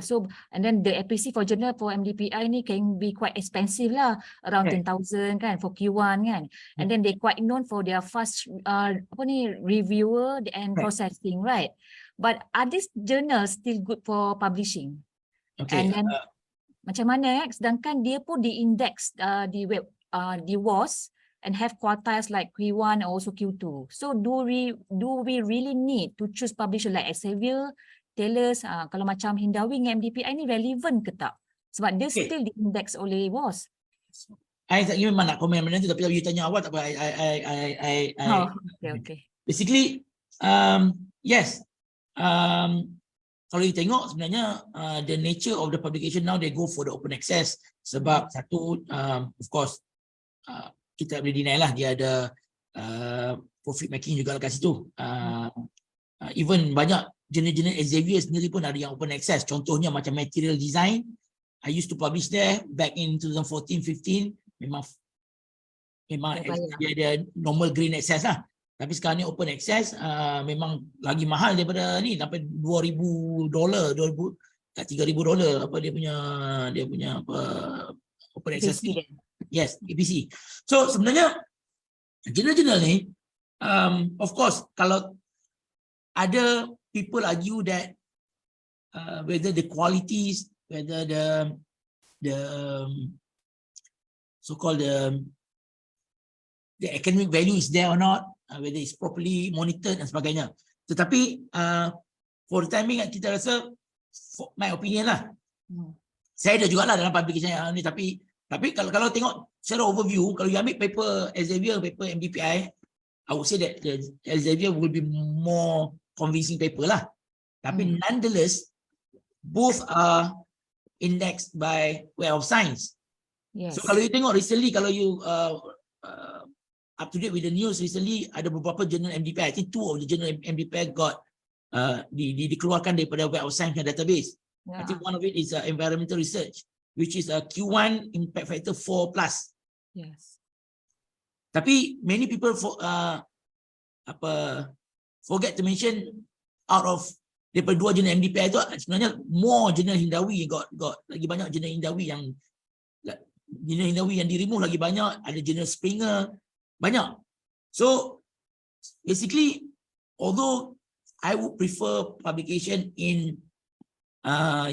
So and then the APC for journal for MDPI ni can be quite expensive lah, around 10,000 kan for Q1 kan. And then they quite known for their fast reviewer and processing, right? But are these journals still good for publishing? Okay. And then macam mana sedangkan dia pun di-index di web di WoS and have quartiles like Q1 and also Q2. So do we really need to choose publisher like Xavier, Taylor's, kalau macam Hindawi dengan MDPI ni relevant ke tak? Sebab dia still di-index oleh WoS. I memang nak komen benda tu, tapi you tanya awal tak apa. Okay. Basically, yes. Kalau you tengok sebenarnya the nature of the publication now, they go for the open access. Sebab satu, of course, kita boleh deny lah, dia ada profit making juga kat situ. Even banyak jenis-jenis Xavier sendiri pun ada yang open access. Contohnya macam material design, I used to publish there back in 2014-15. Memang dia normal green access lah. Tapi sekarang ni open access, memang lagi mahal daripada ni, sampai $2,000, $3,000 apa dia punya apa open access APC ni. dia. Yes, APC. So sebenarnya jurnal-jurnal ni, of course, kalau ada people argue that whether the qualities, whether the so-called the academic value is there or not, whether it's properly monitored dan sebagainya. Tetapi for the time being kita rasa, for my opinion lah, saya ada jugalah dalam publication yang ni, tapi kalau tengok secara overview, kalau you ambil paper Elsevier, paper MDPI, I would say that the Elsevier will be more convincing paper lah. Tapi nonetheless, both are indexed by Web of Science. Yes. So kalau you tengok recently, kalau you up to date with the news recently, ada beberapa jurnal MDPI. I think 2 of the journal MDPI got dikeluarkan daripada Web of Science database. I think one of it is environmental research, which is a Q1 impact factor 4+. Yes. Tapi many people forget to mention, out of daripada 2 jurnal MDPI itu sebenarnya more jurnal Hindawi got lagi banyak jurnal Hindawi yang di-remove lagi banyak, ada jurnal Springer banyak. So basically, although I would prefer publication in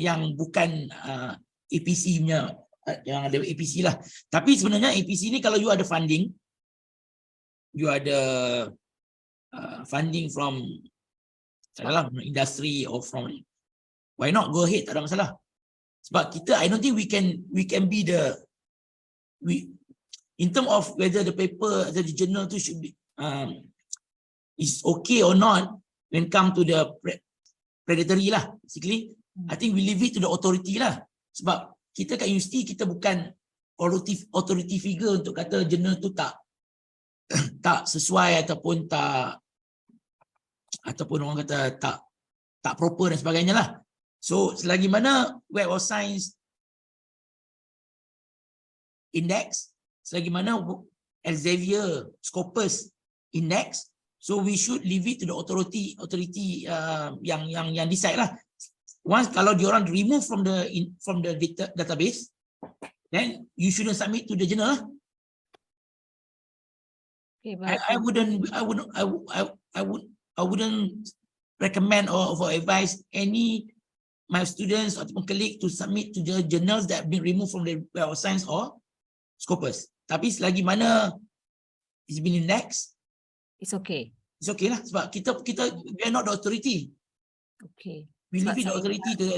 yang bukan APC punya, yang ada APC lah. Tapi sebenarnya APC ni kalau you ada funding, you ada funding from industry or from, why not go ahead, tak ada masalah. Sebab kita, I don't think we can be in terms of whether the paper, the journal tu should be is okay or not when come to the predatory lah. Basically, I think we leave it to the authority lah. Sebab kita kat universiti, kita bukan authority figure untuk kata journal tu tak sesuai ataupun orang kata tak proper dan sebagainya lah. So selagi mana Web of Science index, selagi mana Elsevier, Scopus index, so we should leave it to the authority yang decide lah. Once kalau diorang remove from the database, then you shouldn't submit to the journal lah. Okay, I wouldn't recommend or advise any my students or colleague to submit to the journals that have been removed from the Web of Science or Scopus. Tapi selagi mana it's been indexed, it's okay. It's okay lah, sebab kita we are not the authority. Okay. We leave it the authority to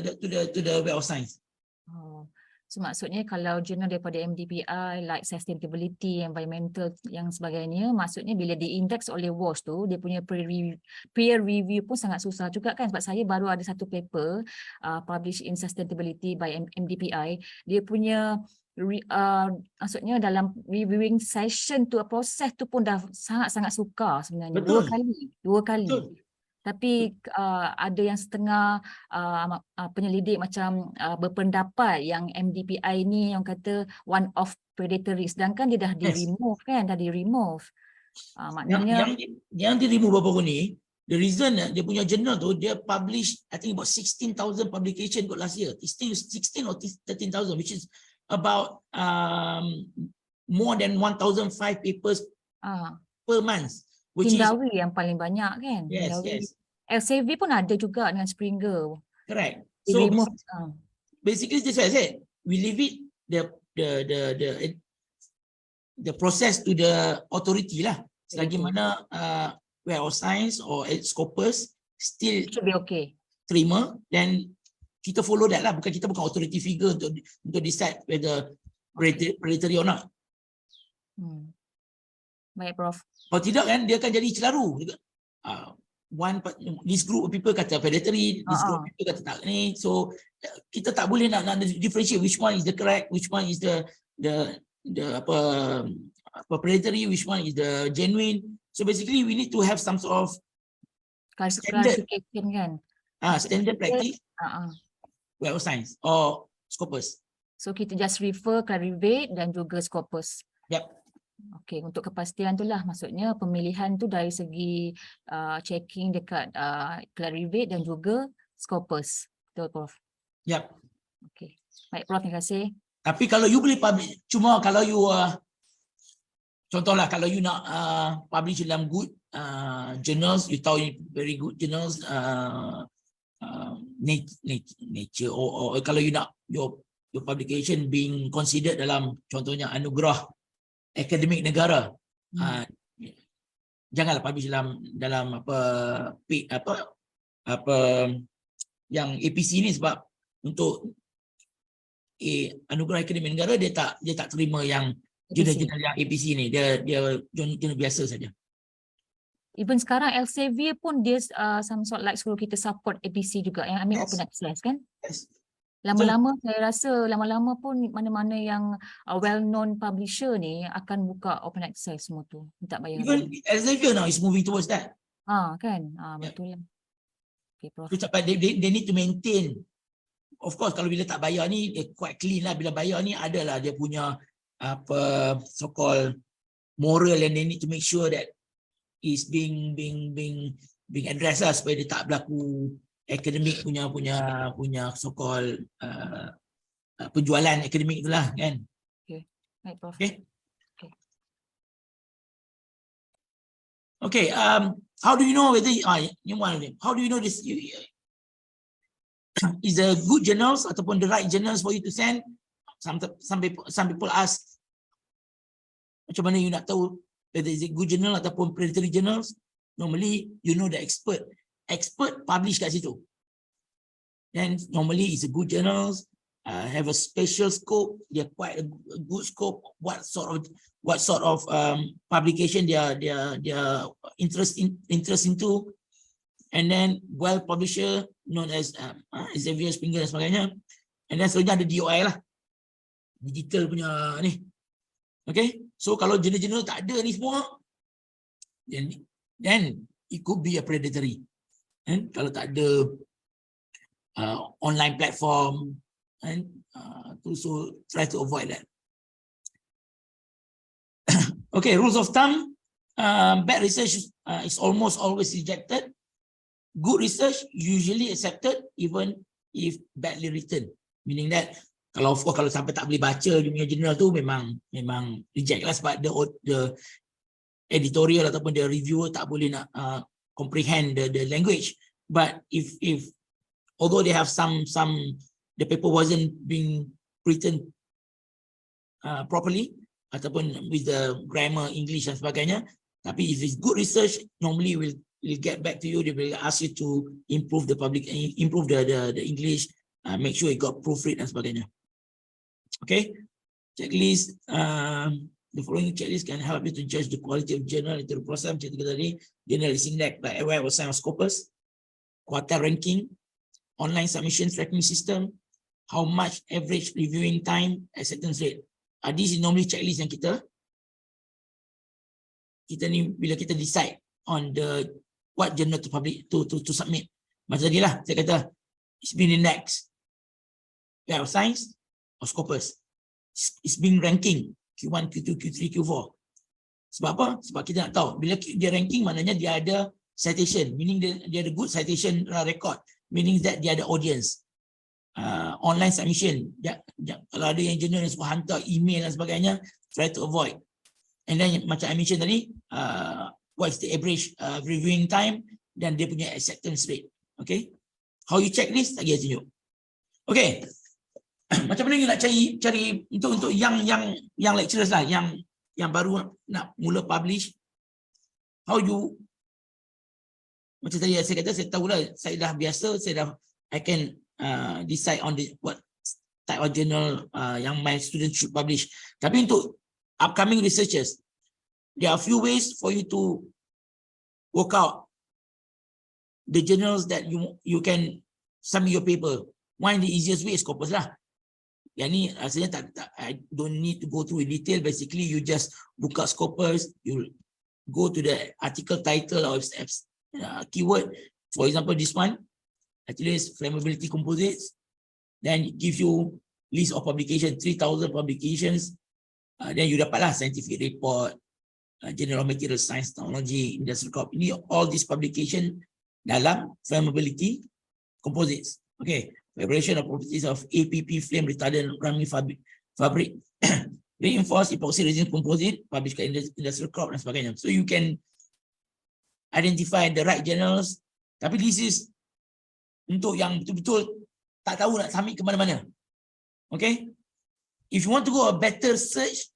the Web of Science. Oh. So maksudnya kalau jurnal daripada MDPI like sustainability, environmental yang sebagainya, maksudnya bila diindeks oleh WoS tu, dia punya peer review pun sangat susah juga kan, sebab saya baru ada satu paper published in sustainability by MDPI, dia punya maksudnya dalam reviewing session tu, proses tu pun dah sangat-sangat sukar sebenarnya. Betul. Dua kali. Betul. Tapi ada yang setengah penyelidik macam berpendapat yang MDPI ni yang kata one of predatory, sedangkan dia dah di-remove kan, dah di-remove. Maknanya yang di-remove baru ni, the reason dia punya journal tu, dia publish I think about 16,000 publication got last year. It's still 16 or 13,000, which is about more than 1,005 papers per month. Hindawi yang paling banyak kan. Yes, Hindawi. yes. Elsevier pun ada juga dengan Springer. Correct. So remove, basically this is what I said. We leave it the process to the authority lah. Selagi mana Web of Science or Scopus still should be okay. Terima, then kita follow that lah. Kita bukan authority figure untuk decide whether predatory or not. Baik, Prof. Kalau tidak kan dia akan jadi celaru. This group of people kata predatory, this group of people kata tak ni. So kita tak boleh nak differentiate which one is the correct, which one is the predatory, which one is the genuine. So basically we need to have some sort of clarification kan. Standard practice. Web of Science or Scopus. So kita just refer Clarivate dan juga Scopus. Yep. Okey, untuk kepastian itulah maksudnya pemilihan tu dari segi checking dekat Clarivate dan juga Scopus. Betul, Prof? Yep. Okey. Baik, Prof, terima kasih. Tapi kalau you boleh publish, cuma kalau you contohlah kalau you nak publish dalam good journals, you tahu very good journals, nature, or kalau you nak your publication being considered dalam contohnya anugerah akademik negara, janganlah publish dalam apa yang APC ni, sebab untuk anugerah akademik negara dia tak terima yang jurnal-jurnal yang APC ni, dia jurnal biasa saja. Even sekarang Elsevier pun dia some sort like suruh kita support APC juga, yang ambil Yes. open access kan. Yes. Lama-lama saya rasa lama-lama pun mana-mana yang well-known publisher ni akan buka open access semua tu, tak bayar. Even Elsevier now is moving towards that. Kan, betul lah. Okay, Prof. So, they need to maintain. Of course, kalau bila tak bayar ni, quite clean lah. Bila bayar ni, adalah dia punya apa so-called moral, and they need to make sure that is being addressed lah, supaya dia tak berlaku akademik punya so-called penjualan akademik itulah kan. Okay, baik Prof. Okay, how do you know whether how do you know this is a good journals ataupun the right journals for you to send? Some people ask, macam mana you nak tahu whether is it good journal ataupun predatory journals? Normally you know the expert publish kat situ. Then normally it's a good journals, have a special scope, they're quite a good scope, what sort of publication they are interest into, and then well publisher known as Xavier Springer dan sebagainya, and then selanjutnya ada DOI lah, digital punya ni. Okay, so kalau jurnal-jurnal tak ada ni semua, then it could be a predatory. And kalau tak ada online platform, and so try to avoid that. Okay, rules of thumb. Bad research is almost always rejected. Good research usually accepted even if badly written. Meaning that kalau sampai tak boleh baca dia punya jurnal tu, memang reject lah, sebab the editorial ataupun the reviewer tak boleh nak comprehend the language. But if although they have some the paper wasn't being written properly ataupun with the grammar, English dan sebagainya, tapi if it's good research, normally will get back to you. They will ask you to improve the English, make sure you got proofread dan sebagainya. Okay, checklist. The following checklist can help you to judge the quality of journal into the process. Macam tadi, journal is indexed by aware of sign of scopus, quartile ranking, online submission tracking system, how much average reviewing time, acceptance rate. This is normally checklist yang kita ni bila kita decide on the what journal to publish to submit. Macam tadi lah saya kata, it's been indexed. Yeah, science or scopus. It's been ranking Q1, Q2, Q3, Q4. Sebab apa? Sebab kita nak tahu bila dia ranking, maknanya dia ada citation, meaning dia ada good citation record, meaning that dia ada audience. Online submission, kalau ada yang jurnal yang suka hantar email dan sebagainya, try to avoid. And then macam I mention tadi, what is the average reviewing time dan dia punya acceptance rate. Okay, how you check this, lagi saya tunjuk. Okay, macam mana you nak cari untuk yang lecturers lah, yang baru nak mula publish, how you, macam tadi saya kata, saya tahulah, saya dah biasa, I can decide on what type of journal yang my students should publish. Tapi untuk upcoming researchers, there are a few ways for you to work out the journals that you can submit your paper. One, the easiest way is Scopus lah. Yang ni rasanya I don't need to go through in detail. Basically, you just buka Scopus, you go to the article title or keyword. For example, this one, actually is flammability composites. Then it gives you list of publication, 3,000 publications. Then you dapatlah scientific report, general material science, technology, industrial corp. Ini all this publication dalam flammability composites. Okay, vibration of properties of APP flame retardant running fabric, reinforced epoxy resin composite, published kat industrial crop dan sebagainya. So you can identify the right journals. Tapi this is untuk yang betul-betul tak tahu nak submit ke mana-mana. Okay? If you want to go a better search,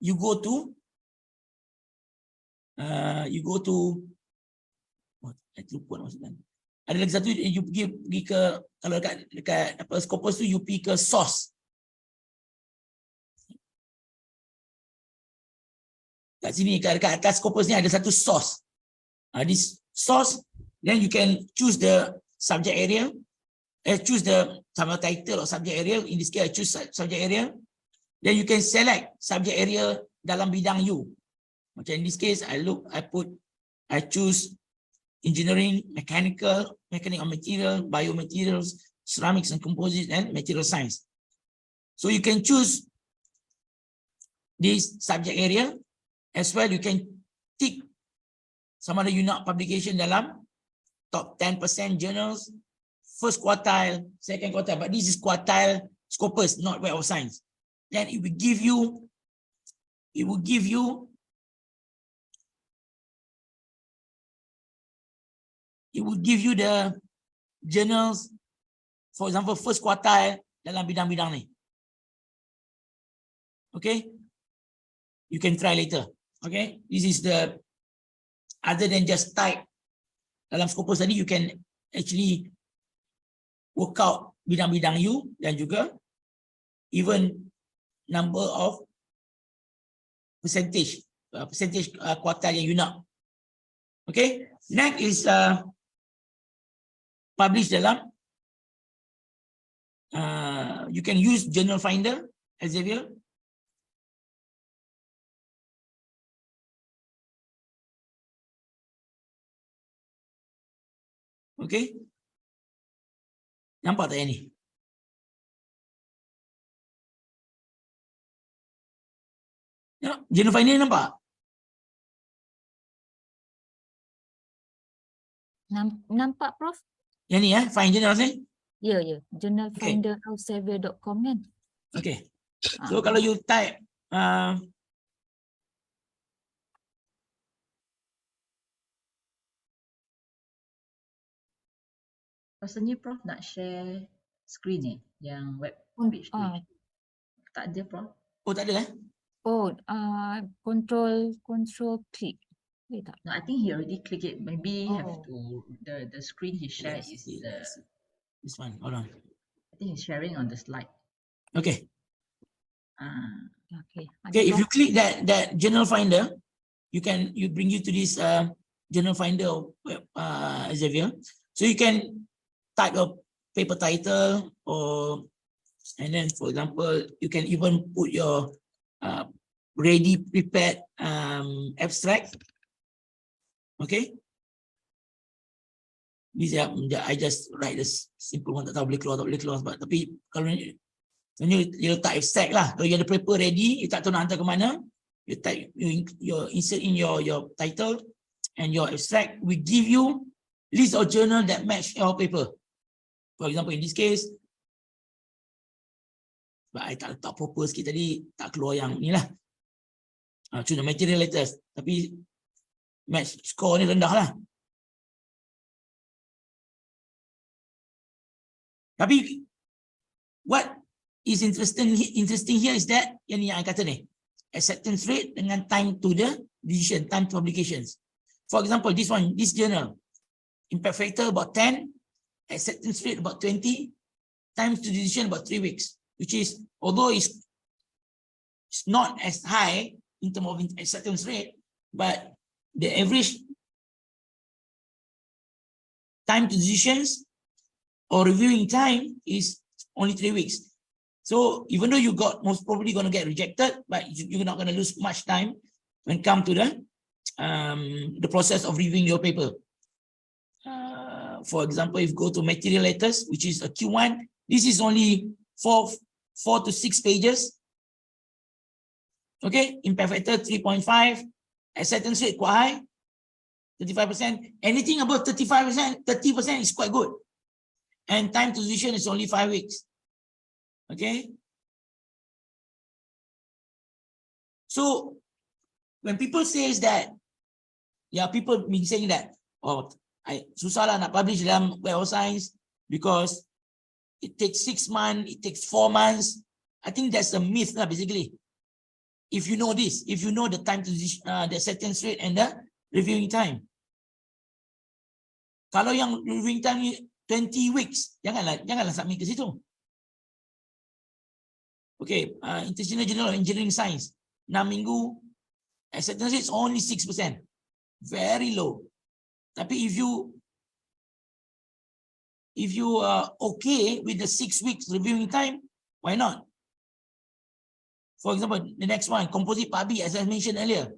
you go to lupa maksudnya. Ada lagi satu, you pergi ke, kalau dekat apa Scopus tu, you pergi ke source. Kat sini, dekat atas Scopus ni ada satu source. This source, then you can choose the subject area, choose the sama title or subject area. In this case, I choose subject area. Then you can select subject area dalam bidang you. Macam in this case, I choose engineering, mechanic of material, biomaterials, ceramics and composites, and material science. So you can choose this subject area. As well, you can tick sama ada you nak publication dalam top 10% journals, first quartile, second quartile, but this is quartile Scopus, not Web of Science. Then it will give you the journals, for example, first quartile dalam bidang-bidang ni. Okay, you can try later. Okay, this is the, other than just type dalam Scopus tadi, you can actually work out bidang-bidang you dan juga even number of percentage quartile yang you nak. Okay, next is publish dalam you can use journal finder, Xavier. Okay, nampak tak yang ni? Ya, journal finder nampak? Nampak, Prof? Yang ni find journal ni? Ya, journal finder Elsevier.com kan? Okay. So kalau you type Rasanya Prof nak share screen ni yang web page tu. Tak ada Prof. Oh, tak ada Control click. Tak. No, I think he already click it. Maybe have to the screen he shared is this one. Hold on. I think he's sharing on the slide. Okay. Okay. Okay, if you click that journal finder, you bring you to this journal finder Xavier. So you can type a paper title, and then for example, you can even put your ready prepared abstract. Okay. This I just write this simple one, tak tahu boleh keluar sebab tapi kalau ni you letak abstract lah. Kalau you ada paper ready, you tak tahu nak hantar ke mana, you type, you insert in your title and your abstract. We give you list of journal that match your paper. For example, in this case, but I tak letak proper sikit tadi, tak keluar yang ni lah. Choose the material letters, tapi match score ni rendah lah. Tapi what is interesting here is that yang I kata ni, acceptance rate dengan time to the decision, time to publications. For example, this journal, impact factor about 10, acceptance rate about 20, time to decision about 3 weeks, which is, although it's not as high in terms of acceptance rate, but the average time to decisions or reviewing time is only 3 weeks. So even though you got most probably going to get rejected, but you're not going to lose much time when it comes to the process of reviewing your paper. For example, if you go to material letters, which is a Q1, this is only 4 to 6 pages. Okay, impact factor 3.5, acceptance rate quite high, 35%. Anything above 35%, 30% is quite good. And time to decision is only 5 weeks. Okay. So when people says that, people been saying that, susah lah nak publish dalam Web of Science because it takes 6 months, it takes 4 months. I think that's a myth lah basically. If you know this, if you know the time to the acceptance rate and the reviewing time. Kalau yang reviewing time 20 weeks, janganlah submit ke situ. Okay, International Journal of Engineering Science, 6 minggu, acceptance rate is only 6%. Very low. Tapi if you are okay with the 6 weeks reviewing time, why not? For example, the next one, composite part B, as I mentioned earlier.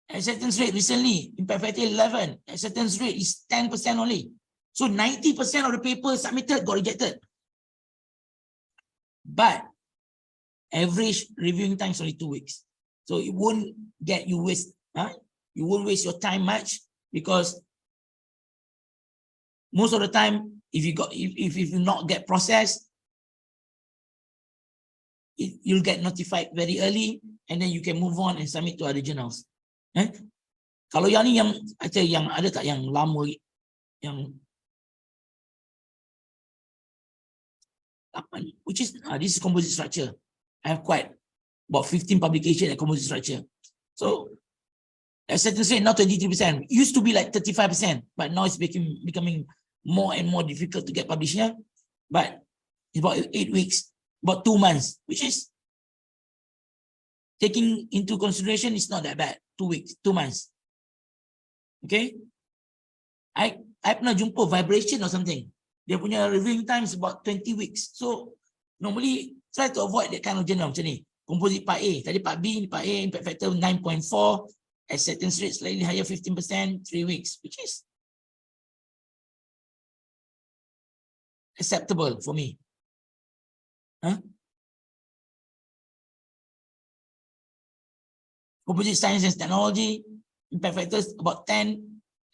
Acceptance rate recently, impact factor 11, acceptance rate is 10% only. So 90% of the papers submitted got rejected. But average reviewing time is only 2 weeks. So it won't get you waste, you won't waste your time much because most of the time, if you not get processed, you'll get notified very early and then you can move on and submit to other journals. Kalau yang ni yang ada tak yang lama, yang which is this is composite structure. I have about 15 publications at composite structure. So acceptance rate now 23%. It used to be like 35%, but now it's becoming more and more difficult to get published here. But it's about 8 weeks, about 2 months, which is taking into consideration, it's not that bad. 2 weeks, 2 months. Okay. I pernah jumpa vibration or something. Dia punya reviewing time is about 20 weeks. So normally try to avoid that kind of journal macam ni. Composite part A, tadi part B, part A, impact factor 9.4, acceptance rate slightly higher 15%, 3 weeks, which is acceptable for me. Composite science and technology, impact factors about 10,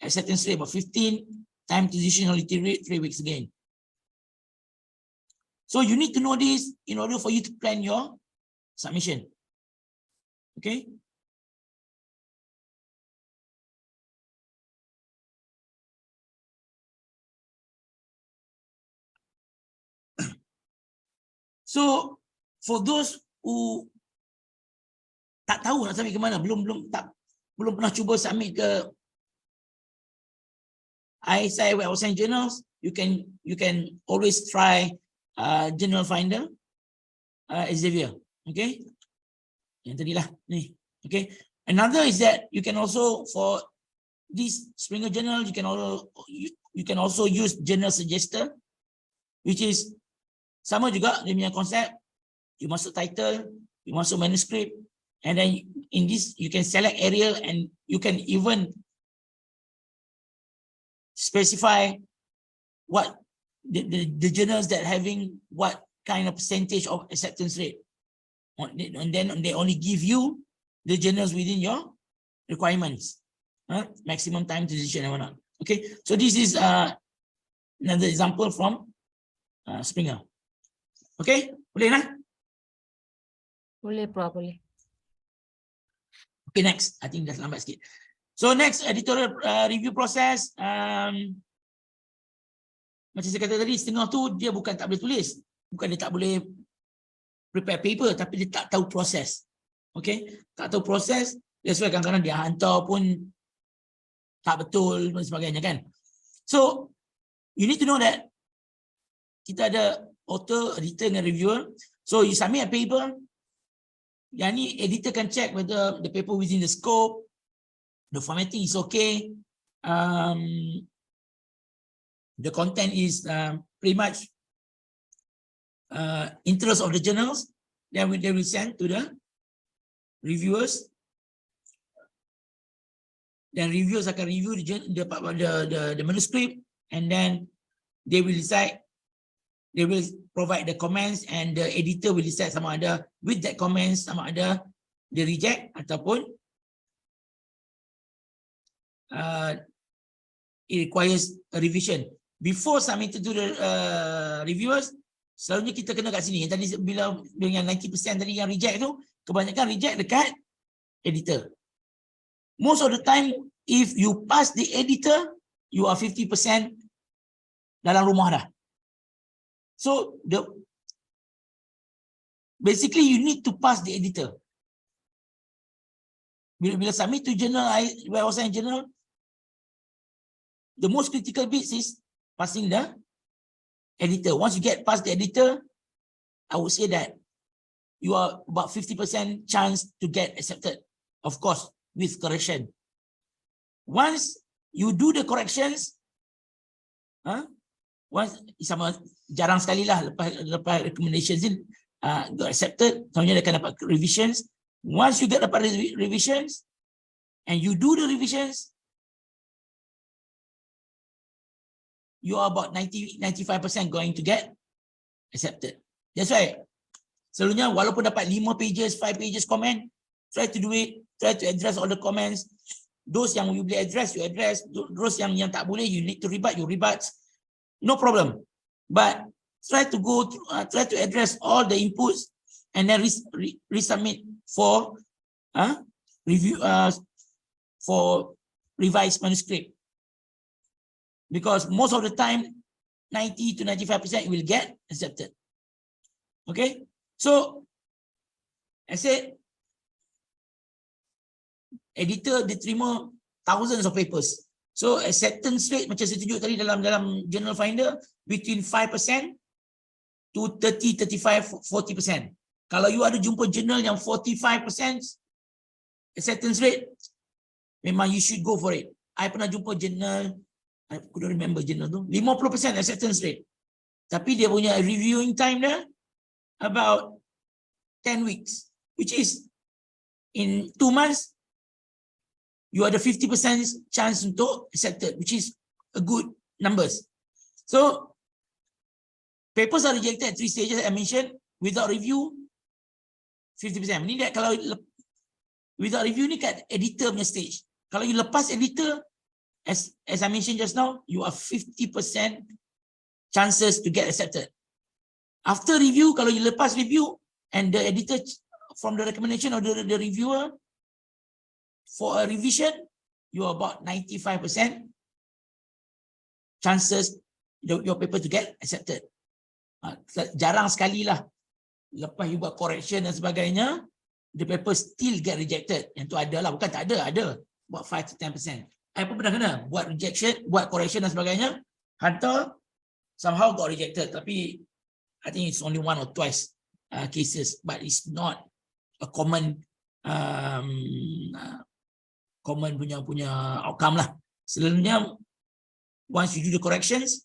acceptance rate about 15, time to decisionality rate 3 weeks again. So you need to know this in order for you to plan your submission. Okay. So for those who tak tahu nak submit ke mana, belum pernah cuba submit ke ISI Web of Science journals, you can always try Journal Finder, Xavier. Okay, yang tadi lah ni. Okay, another is that you can also, for this Springer journal, you can also use Journal Suggester, which is sama juga dia punya konsep. You masuk title, you masuk manuscript, and then in this you can select area and you can even specify what the journals that having what kind of percentage of acceptance rate, and then they only give you the journals within your requirements, maximum time to decision and whatnot. Okay, so this is another example from Springer. Okay, boleh lah? Boleh, Prof, boleh. Okay, next. I think dah lambat sikit. So next, editorial review process. Macam saya kata tadi, setengah tu dia bukan tak boleh tulis. Bukan dia tak boleh prepare paper, tapi dia tak tahu proses. Okay, tak tahu proses. That's why kadang-kadang dia hantar pun tak betul dan sebagainya kan. So, you need to know that kita ada author, editor dan reviewer. So, you submit a paper. Yang ni editor can check whether the paper within the scope, the formatting is okay, the content is pretty much interest of the journals. Then they will send to the reviewers. Then reviewers akan review the manuscript, and then they will decide. They will provide the comments, and the editor will decide sama ada with that comments, sama ada they reject ataupun it requires a revision. Before submitted to the reviewers, selalunya kita kena kat sini. Tadi bila yang 90% tadi yang reject tu, kebanyakan reject dekat editor. Most of the time, if you pass the editor, you are 50% dalam rumah dah. So basically you need to pass the editor. Bila submit to journal, WoS journal, the most critical bit is passing the editor. Once you get past the editor, I would say that you are about 50% chance to get accepted. Of course, with correction. Once you do the corrections, once sama jarang sekali lah lepas recommendations got accepted, kemudian dia akan dapat revisions. Once you get dapat revisions and you do the revisions, you are about 95% going to get accepted. That's why selalunya walaupun dapat 5 pages, 5 pages comment, try to do it, try to address all the comments. Those yang you boleh address, you address. Those yang tak boleh, you need to rebut, you rebut. No problem. But try to go through, try to address all the inputs and then resubmit for review for revised manuscript. Because most of the time 90 to 95% will get accepted. Okay, so I said editor diterima thousands of papers. So acceptance rate macam saya tunjuk tadi dalam journal finder between 5% to 30, 35, 40%. Kalau you ada jumpa journal yang 45% acceptance rate, memang you should go for it. I pernah jumpa journal, I couldn't remember journal tu, 50% acceptance rate. Tapi dia punya reviewing time dia about 10 weeks, which is in 2 months, you ada 50% chance untuk accepted, which is a good numbers. So papers are rejected at 3 stages I mentioned. Without review, 50%. Ini dia kalau without review ni kat editor punya stage. Kalau you lepas editor, as I mentioned just now, you are 50% chances to get accepted. After review, kalau you lepas review and the editor from the recommendation of the reviewer for a revision, you are about 95% chances your paper to get accepted. Jarang sekali lah lepas you buat correction dan sebagainya, the paper still get rejected. Yang tu ada lah, bukan tak ada, ada about 5 to 10%. I pun pernah kena buat rejection, buat correction dan sebagainya, hantar somehow got rejected. Tapi I think it's only 1 or 2 cases, but it's not a common punya outcome lah. Selalunya once you do the corrections,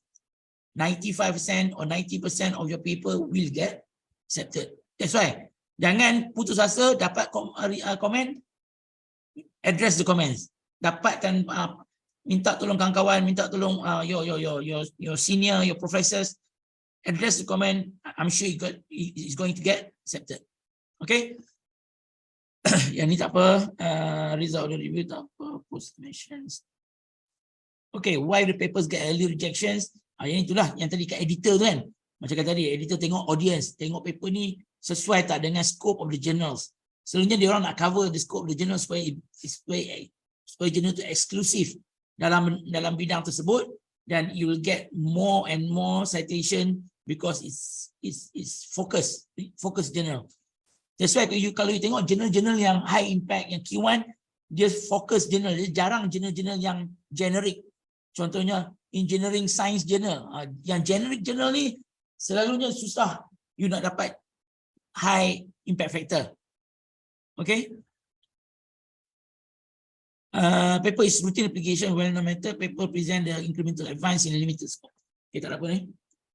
95% or 90% of your paper will get accepted. That's why jangan putus asa dapat komen, address the comments. Dapatkan minta tolong kawan-kawan, minta tolong your senior, your professors, address the comment. I'm sure it's going to get accepted. Okay. Yang ni tak apa, result of the review tak apa, post mentions. Okay, why the papers get early rejections? Yang itulah yang tadi kat editor tu kan. Macam kata tadi, editor tengok audience, tengok paper ni sesuai tak dengan scope of the journals. Selalunya dia orang nak cover the scope of the journal supaya journal tu eksklusif dalam bidang tersebut, dan you will get more and more citation because it's focus journal. That's why kalau you tengok journal-journal yang high impact, yang Q1, dia focus journal, dia jarang journal-journal yang generic. Contohnya engineering science journal. Yang generic journal ni selalunya susah you nak dapat high impact factor. Okay. Paper is routine application, well-known method. Paper present the incremental advance in a limited scope. Okay, tak ada apa ni.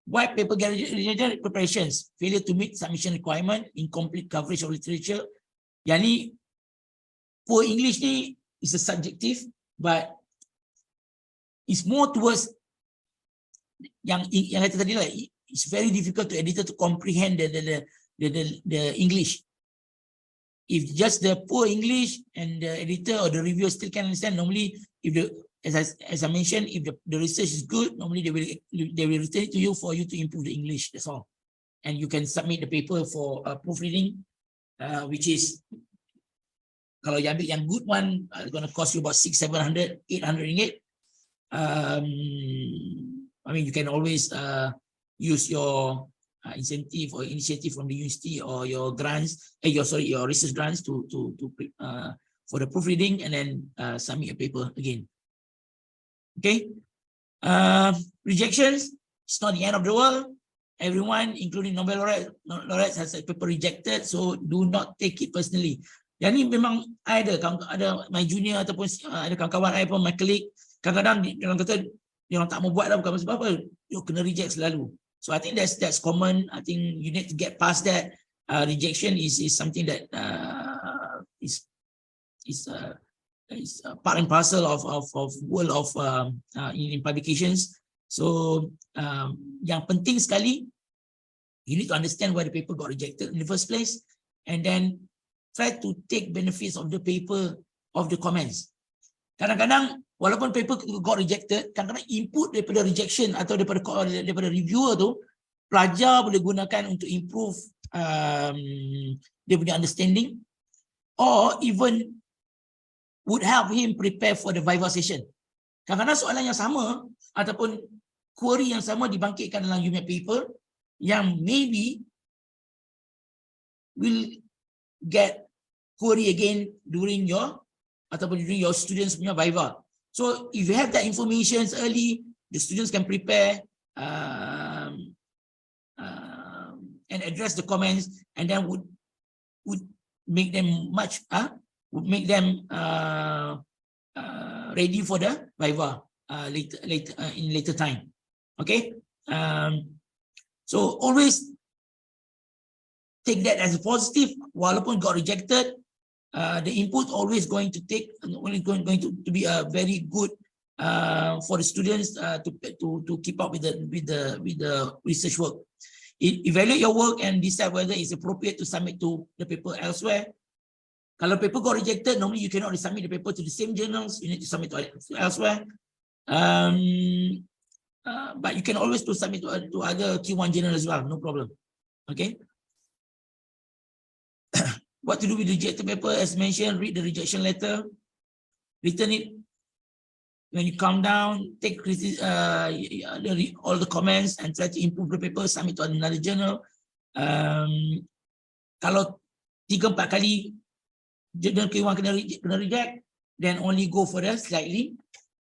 Why paper get rejected? Preparations, failure to meet submission requirement, incomplete coverage of literature. Yang ni, poor English ni is a subjective, but it's more towards yang kata tadi lah. It's very difficult to editor to comprehend the English. If just the poor English and the editor or the reviewer still can understand, normally if the as I mentioned, if the research is good, normally they will return it to you for you to improve the English. That's all, and you can submit the paper for proofreading, which is Kalau you ambil yang good one, it's going to cost you about 600, 700, 800 ringgit. I mean, you can always use your incentive or initiative from the university or your grants, your research grants to for the proofreading, and then submit a paper again. Okay. Rejections, it's not the end of the world. Everyone, including Nobel laureates, has a paper rejected, so do not take it personally. Yang ni memang ada my junior ataupun ada kawan-kawan I pun, my colleague, kadang-kadang dia orang kata dia orang tak mau buat lah, bukan sebab apa, you kena reject selalu. So I think that's common. I think you need to get past that. Rejection is something that is part and parcel of world of in publications. So yang penting sekali, you need to understand why the paper got rejected in the first place, and then try to take benefits of the paper, of the comments. Kadang-kadang walaupun paper got rejected, kadang-kadang input daripada rejection atau daripada reviewer tu, pelajar boleh gunakan untuk improve dia punya understanding, or even would help him prepare for the viva session. Kadang-kadang soalan yang sama ataupun query yang sama dibangkitkan dalam Unimap paper yang maybe will get query again during your students punya viva. So if you have that information early, the students can prepare and address the comments, and then would make them ready for the viva later time. Okay. So always take that as a positive. Walaupun got rejected, the input always going to be a very good for the students to keep up with the research work. Evaluate your work and decide whether it's appropriate to submit to the paper elsewhere. Kalau paper got rejected, normally you cannot resubmit the paper to the same journals. You need to submit to elsewhere. But you can always submit to other Q1 journals as well. No problem. Okay. What to do with rejected paper? As mentioned, read the rejection letter, return it. When you come down, take all the comments and try to improve the paper, submit to another journal. Kalau 3-4 kali journal Q1 kena reject, then only go for the slightly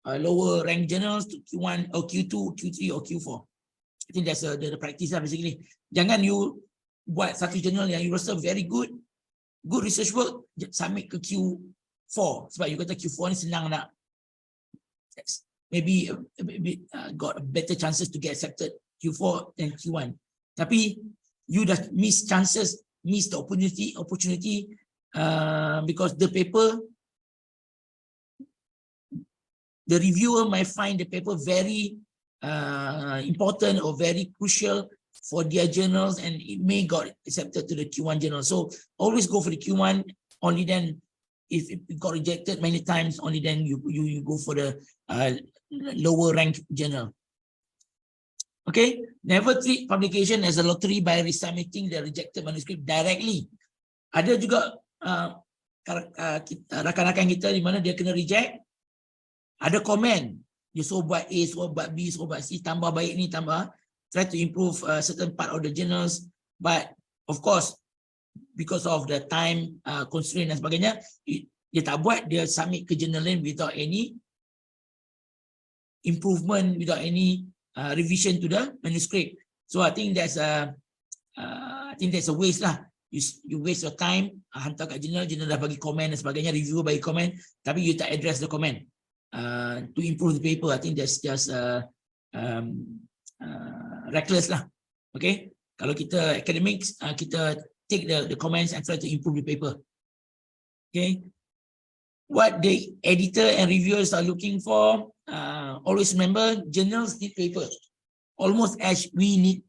lower rank journals to Q1 or Q2, Q3 or Q4. I think that's the practice lah basically. Jangan you buat satu journal yang you rasa very good research work, submit ke Q4 sebab you kata Q4 ni senang nak, maybe got better chances to get accepted Q4 than Q1. Tapi you dah miss the opportunity because the paper, the reviewer might find the paper very important or very crucial for their journals, and it may got accepted to the Q1 journal. So always go for the Q1. Only then, if it got rejected many times, only then you go for the lower ranked journal. Okay, never treat publication as a lottery by resubmitting the rejected manuscript directly. Ada juga rakan-rakan kita di mana dia kena reject, ada komen, dia suruh buat A, suruh buat B, suruh buat C, tambah baik ni, tambah, try to improve certain part of the journals, but of course because of the time constraint dan sebagainya, dia tak buat, dia submit ke journal lain without any improvement, without any revision to the manuscript. So I think that's a waste lah. You waste your time, hantar kat journal dah bagi komen dan sebagainya, reviewer bagi komen, tapi you tak address the comment to improve the paper. I think that's just reckless lah. Okay, kalau kita academics, kita take the comments and try to improve the paper. Okay, what the editor and reviewers are looking for, always remember, journals need paper almost as we need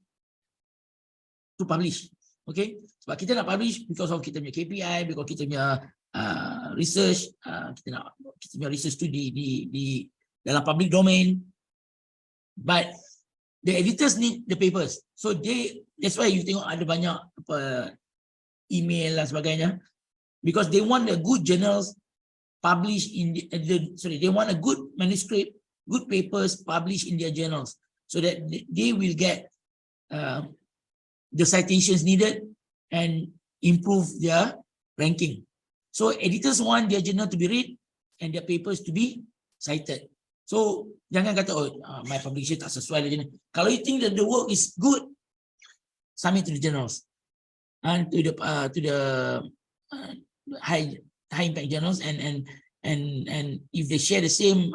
to publish. Okay, sebab kita nak publish because of kita punya KPI, because kita punya research, kita punya research tu di dalam public domain, but the editors need the papers. So that's why you tengok ada banyak email dan sebagainya. because they want a good journals published in they want a good manuscript, good papers published in their journals, so that they will get the citations needed and improve their ranking. So editors want their journal to be read and their papers to be cited. So jangan kata, oh, my publication tak sesuai dengan. Kalau you think that the work is good, submit to the journals and to the high impact journals, and if they share the same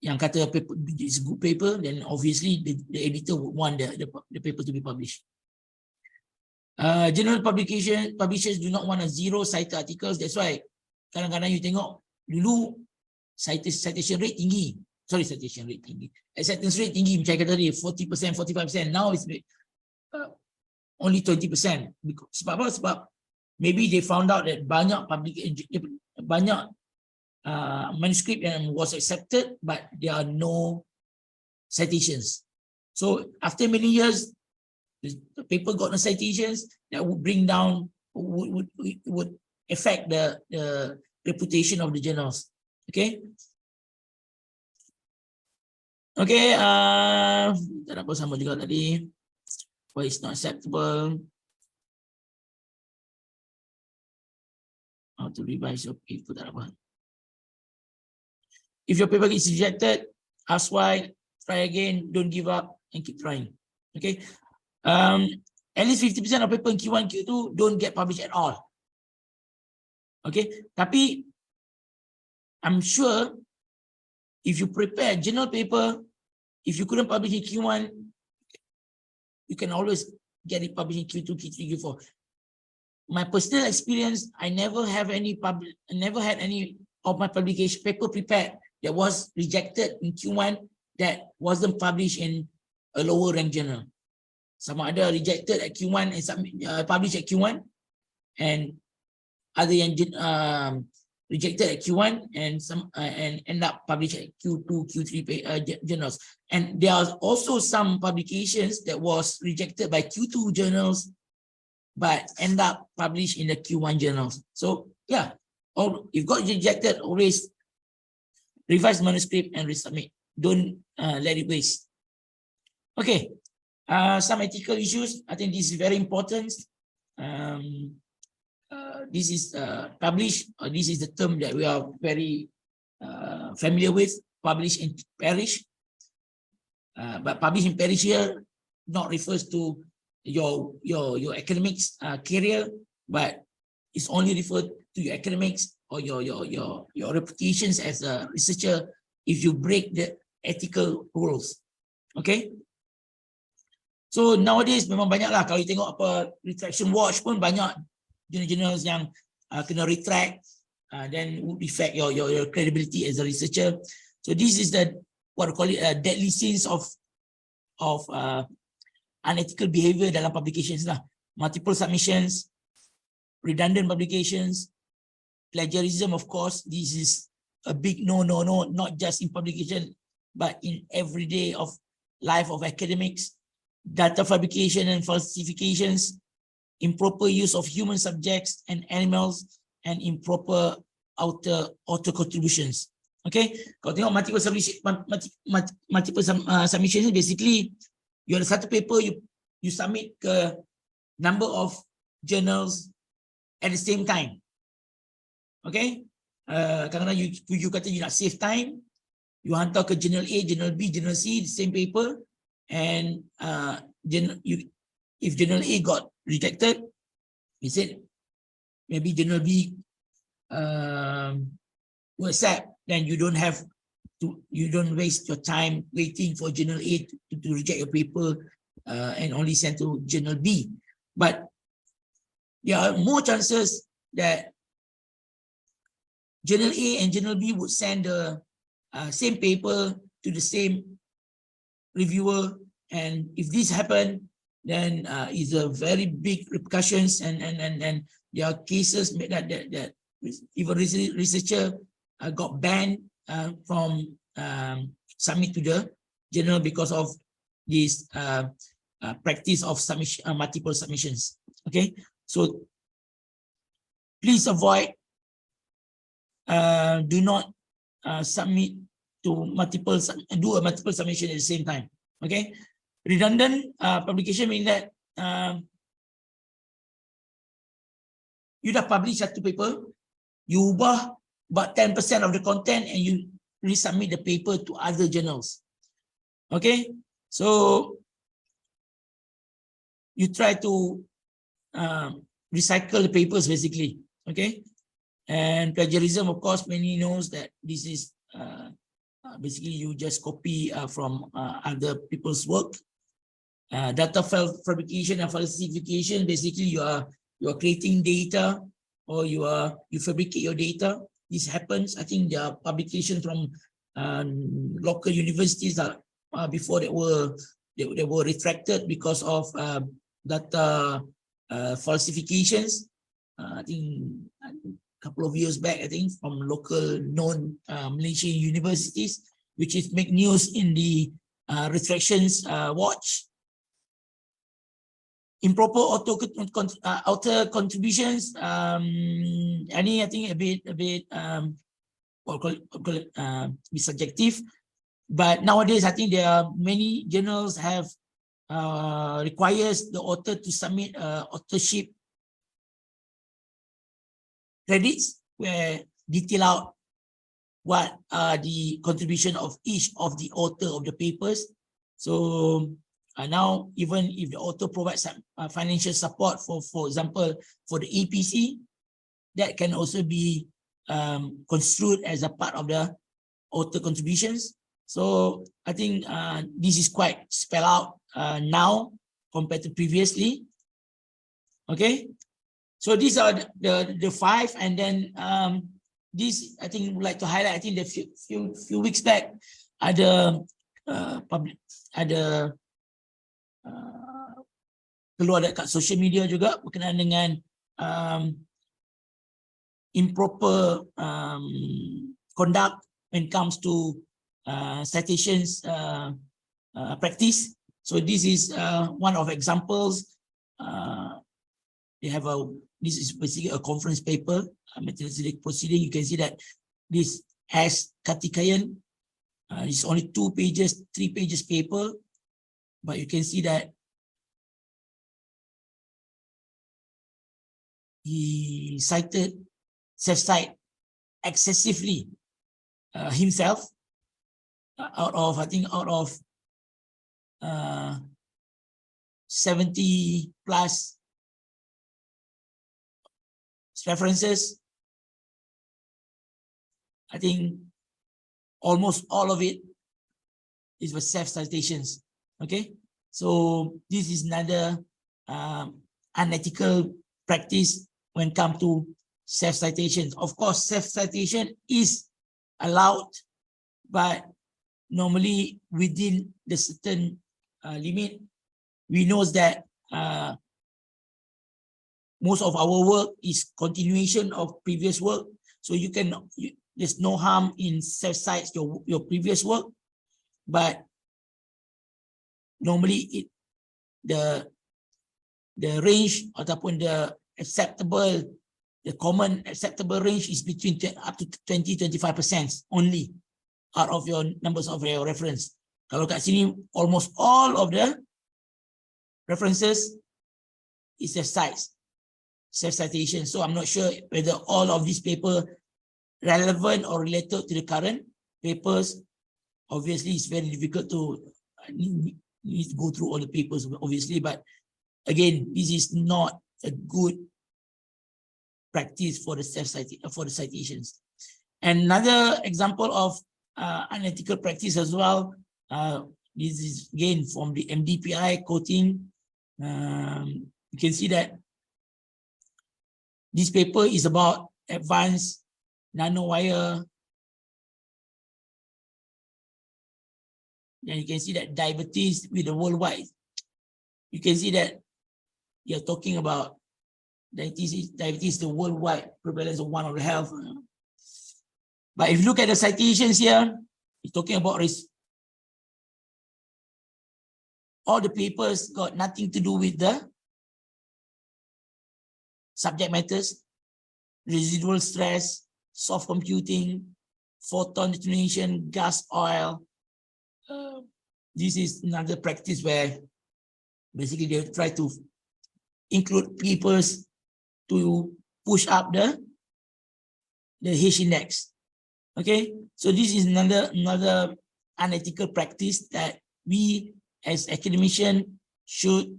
yang kata paper is good paper, then obviously the editor would want the paper to be published. General publishers do not want a zero cited articles. That's why kadang-kadang you tengok dulu citation rate tinggi. Acceptance rate tinggi, macam kata tadi 40%, 45%. Now it's only 20%. Sebab apa? Sebab maybe they found out that banyak manuscript yang was accepted, but there are no citations. So after many years, the paper got no citations. That would bring down, would affect the reputation of the journals. Okay. Okay, tak ada apa sama juga tadi. Why it's not acceptable. How to revise your paper, tak ada apa. If your paper gets rejected, ask why, try again, don't give up, and keep trying. Okay. At least 50% of paper in Q1, Q2 don't get published at all. Okay. Tapi I'm sure if you prepare journal paper, if you couldn't publish in Q1, you can always get it published in Q2, Q3, Q4. My personal experience, I never had any of my publication paper prepared that was rejected in Q1 that wasn't published in a lower rank journal. Some other rejected at Q1 and published at Q1, and other yang rejected at Q1 and end up published at Q2, Q3 journals. And there are also some publications that was rejected by Q2 journals, but end up published in the Q1 journals. So yeah, if got rejected, always revise manuscript and resubmit. Don't let it waste. Okay, some ethical issues. I think this is very important. This is published, this is the term that we are very familiar with, publish and perish. But publish and perish here not refers to your academics career, but it's only referred to your academics or your reputations as a researcher if you break the ethical rules. Okay. So nowadays memang banyak lah, kalau you tengok apa retraction watch pun banyak journals yang kena retract, then would affect your credibility as a researcher. So this is the what we call it deadly sins of unethical behavior dalam publications lah. Multiple submissions, redundant publications, plagiarism. Of course, this is a big no, not just in publication, but in everyday of life of academics. Data fabrication and falsifications, improper use of human subjects and animals, and improper author contributions. Okay, kalau tengok multiple submissions, basically you ada satu paper, you submit ke number of journals at the same time. Okay, kadang-kadang you kata you nak save time, you hantar ke journal A, journal B, journal C, the same paper, and if journal A got rejected, he said maybe journal B will accept, then you don't waste your time waiting for journal A to reject your paper and only send to journal B. But there are more chances that journal A and journal B would send the same paper to the same reviewer, and if this happen, then is a very big repercussions, and there are cases that even researcher got banned from submit to the journal because of this practice of submission, multiple submissions. Okay, so please avoid, do not submit to multiple, do a multiple submission at the same time. Okay, redundant publication means that you dah publish satu paper, you ubah about 10% of the content and you resubmit the paper to other journals. Okay, so you try to recycle the papers basically. Okay, and plagiarism, of course, many knows that this is basically you just copy from other people's work. Data fabrication and falsification, basically you are creating data, or you fabricate your data. This happens. I think there are publications from local universities that before they were retracted because of data falsifications. I think a couple of years back, I think from local known Malaysian universities, which is make news in the retractions watch. Improper author contributions. I think a bit be subjective, but nowadays I think there are many journals have requires the author to submit authorship credits, where detail out what are the contribution of each of the author of the papers. So now, even if the author provides some financial support, for example, for the APC, that can also be construed as a part of the author contributions. So I think this is quite spelled out now compared to previously. Okay, so these are the five, and then this I think would like to highlight. I think the few weeks back, ada keluar dekat social media juga berkenaan dengan improper conduct when it comes to citations practice. So this is one of examples. They have this is basically a conference paper, methodological proceeding. You can see that this has Katikayan. It's only 2 pages, 3 pages paper, but you can see that he cited self-cite excessively himself, out of 70 plus references. I think almost all of it is with self-citations. Okay, so this is another unethical practice when it comes to self-citations. Of course, self-citation is allowed, but normally within the certain limit. We know that most of our work is continuation of previous work, so there's no harm in self-cite your previous work, but normally the range ataupun the common acceptable range is between up to 20-25% only out of your numbers of your reference. Kalau kat sini almost all of the references is self-citation. So I'm not sure whether all of these papers relevant or related to the current papers. Obviously, it's very difficult to need to go through all the papers, obviously, but again, this is not a good practice for the citations. And another example of unethical practice as well. This is again from the MDPI quoting. You can see that this paper is about advanced nanowire. And you can see that diabetes with the worldwide. You can see that you're talking about diabetes, the worldwide prevalence of one of the health. But if you look at the citations here, it's talking about all the papers got nothing to do with the subject matters, residual stress, soft computing, photon detonation, gas oil. This is another practice where basically they try to include papers to push up the H index. Okay, so this is another unethical practice that we as academicians should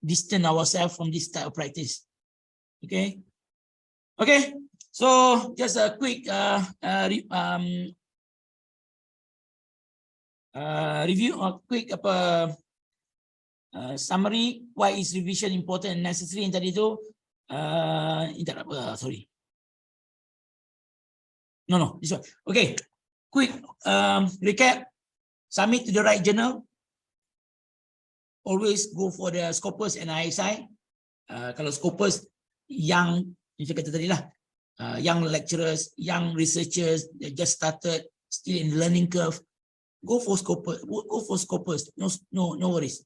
distance ourselves from this type of practice. Okay, so just a quick review or quick summary. Why is revision important and necessary? Yang tadi tu sorry. No, this one. Okay, quick recap. Submit to the right journal. Always go for the Scopus and ISI. Kalau Scopus, young, macam kata tadi lah, young lecturers, young researchers that just started, still in the learning curve, go for Scopus. Go for Scopus. No worries.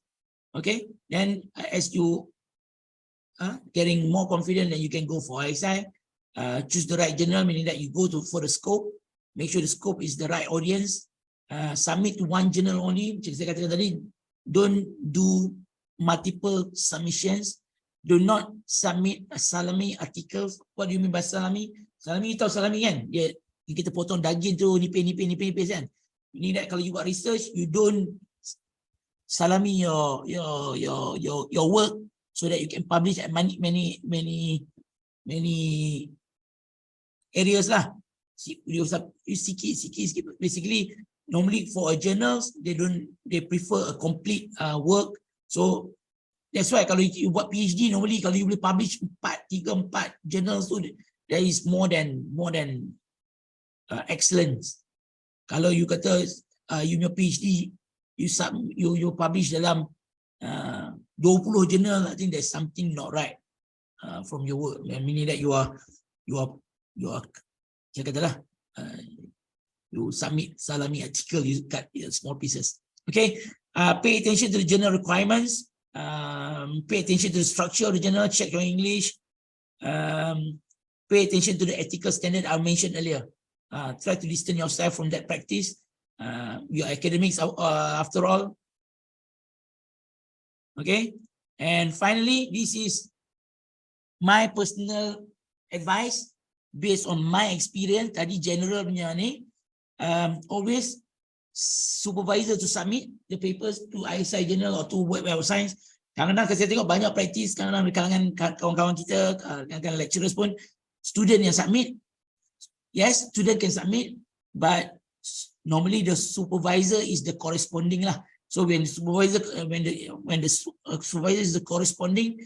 Okay. Then as you getting more confident, then you can go for ISI. Choose the right journal, meaning that you go for the scope. Make sure the scope is the right audience. Submit to one journal only. Macam saya katakan tadi, don't do multiple submissions. Do not submit a salami articles. What do you mean by salami? Salami, tahu salami kan? Dia kita potong daging tu nipis kan. Meaning that kalau you buat research, you don't salami your work so that you can publish at many areas lah. You sikit. Basically, normally for a journals, they prefer a complete work. So that's why kalau you buat PhD, normally kalau you boleh publish 3-4 journals tu, there is more than excellence. Kalau you kata you punya PhD, you publish dalam 20 journal, I think there's something not right from your work. Meaning that you are saya katalah, you submit salami article, you cut small pieces. Okay, pay attention to the journal requirements. Pay attention to the structure of the journal. Check your English. Pay attention to the ethical standard I mentioned earlier. Try to distance yourself from that practice. Your academics, after all. Okay, and finally, this is my personal advice based on my experience. Tadi general punya ni, always supervisor to submit the papers to ISI journal or to Web of Science. Kadang-kadang saya tengok banyak praktis, kadang-kadang di kalangan kawan-kawan kita, kadang-kadang lecturers pun, student yang submit. Yes, student can submit, but normally the supervisor is the corresponding lah. So when the supervisor is the corresponding,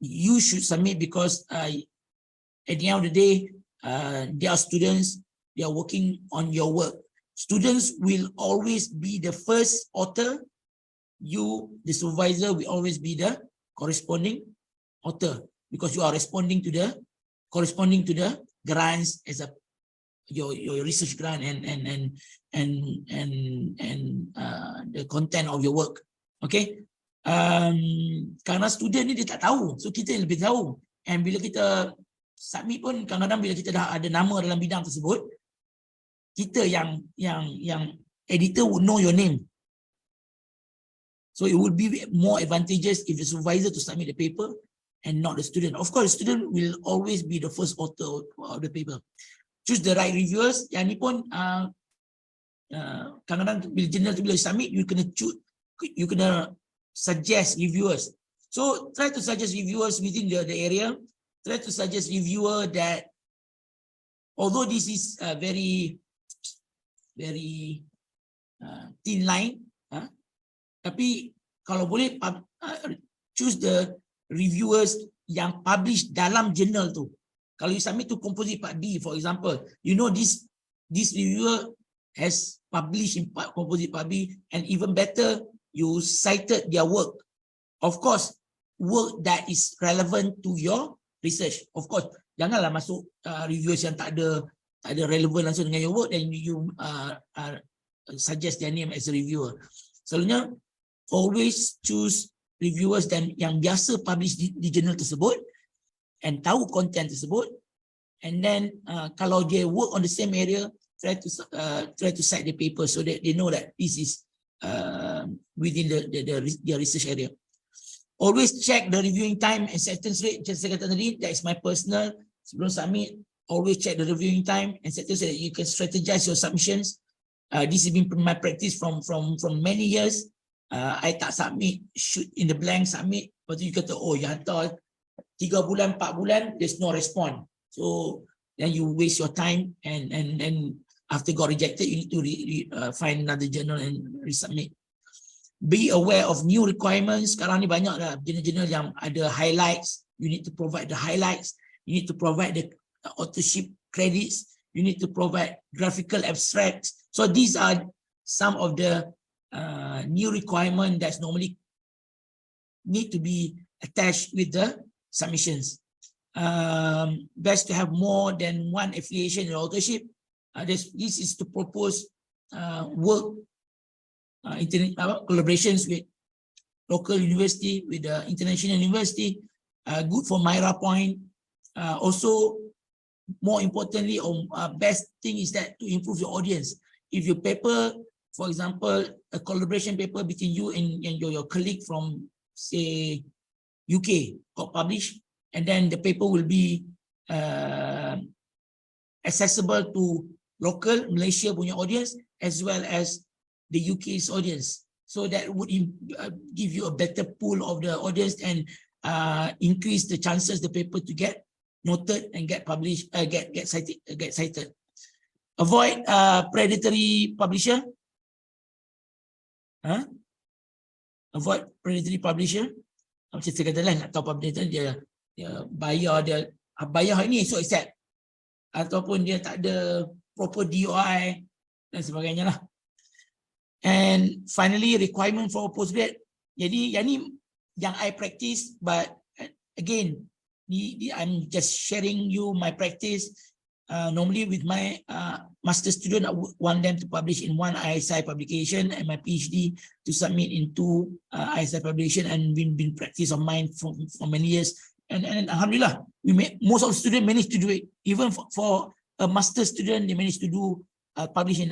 you should submit because at the end of the day, they are students, they are working on your work. Students will always be the first author. You, the supervisor, will always be the corresponding author because you are corresponding to the grants as your research grant and the content of your work. Okay. Karena student ni dia tak tahu, so kita lebih tahu. And bila kita submit pun, kadang-kadang bila kita dah ada nama dalam bidang tersebut, kita yang editor would know your name. So it would be more advantageous if the supervisor to submit the paper and not the student. Of course, the student will always be the first author of the paper. Choose the right reviewers. Yang ni pun kadang-kadang bila journal tu bila submit, you kena suggest reviewers. So try to suggest reviewers within the area. Try to suggest reviewer that, although this is a very thin line, tapi kalau boleh choose the reviewers yang publish dalam journal tu. Kalau you submit to Composite Part D, for example, you know this reviewer has published in Composite Part B, and even better, you cited their work. Of course, work that is relevant to your research. Of course, janganlah masuk reviewers yang tak ada relevant langsung dengan your work, then you suggest their name as a reviewer. Selalunya always choose reviewers yang biasa publish di jurnal tersebut and tahu content tersebut, and then kalau they work on the same area, try to cite the paper so that they know that this is within their research area. Always check the reviewing time and acceptance rate. Just saya kata tadi, that is my personal. Sebelum submit, always check the reviewing time and acceptance rate. You can strategize your submissions. This has been my practice from many years. I tak submit, shoot in the blank submit. Lepas tu you kata, oh you hantar 3 bulan, 4 bulan, there's no response. So then you waste your time, and after got rejected, you need to find another journal and resubmit. Be aware of new requirements. Sekarang ni banyak lah jurnal-jurnal yang ada highlights. You need to provide the highlights. You need to provide the authorship credits. You need to provide graphical abstracts. So these are some of the new requirements that normally need to be attached with the submissions. Best to have more than one affiliation in authorship. This is to propose work collaborations with local university, with the international university. Good for Myra point. Also, more importantly, best thing is that to improve your audience. If your paper, for example, a collaboration paper between you and your colleague from, say, UK got published, and then the paper will be accessible to local Malaysia punya audience as well as the UK's audience. So that would give you a better pool of the audience and increase the chances the paper to get noted and get published, get cited. Avoid predatory publisher. Avoid predatory publisher. Macam saya kata lah, nak tahu publisher dia bayar hari ni, so accept. Ataupun dia tak ada proper DOI dan sebagainya lah. And finally, requirement for postgrad. Jadi yang ni yang I practice, but again, I'm just sharing you my practice. Normally with my master student, I would want them to publish in one ISI publication, and my PhD to submit in 2 ISI publication, and been practice of mine for many years. And alhamdulillah, most of the students managed to do it. Even for a master student, they managed to do publish in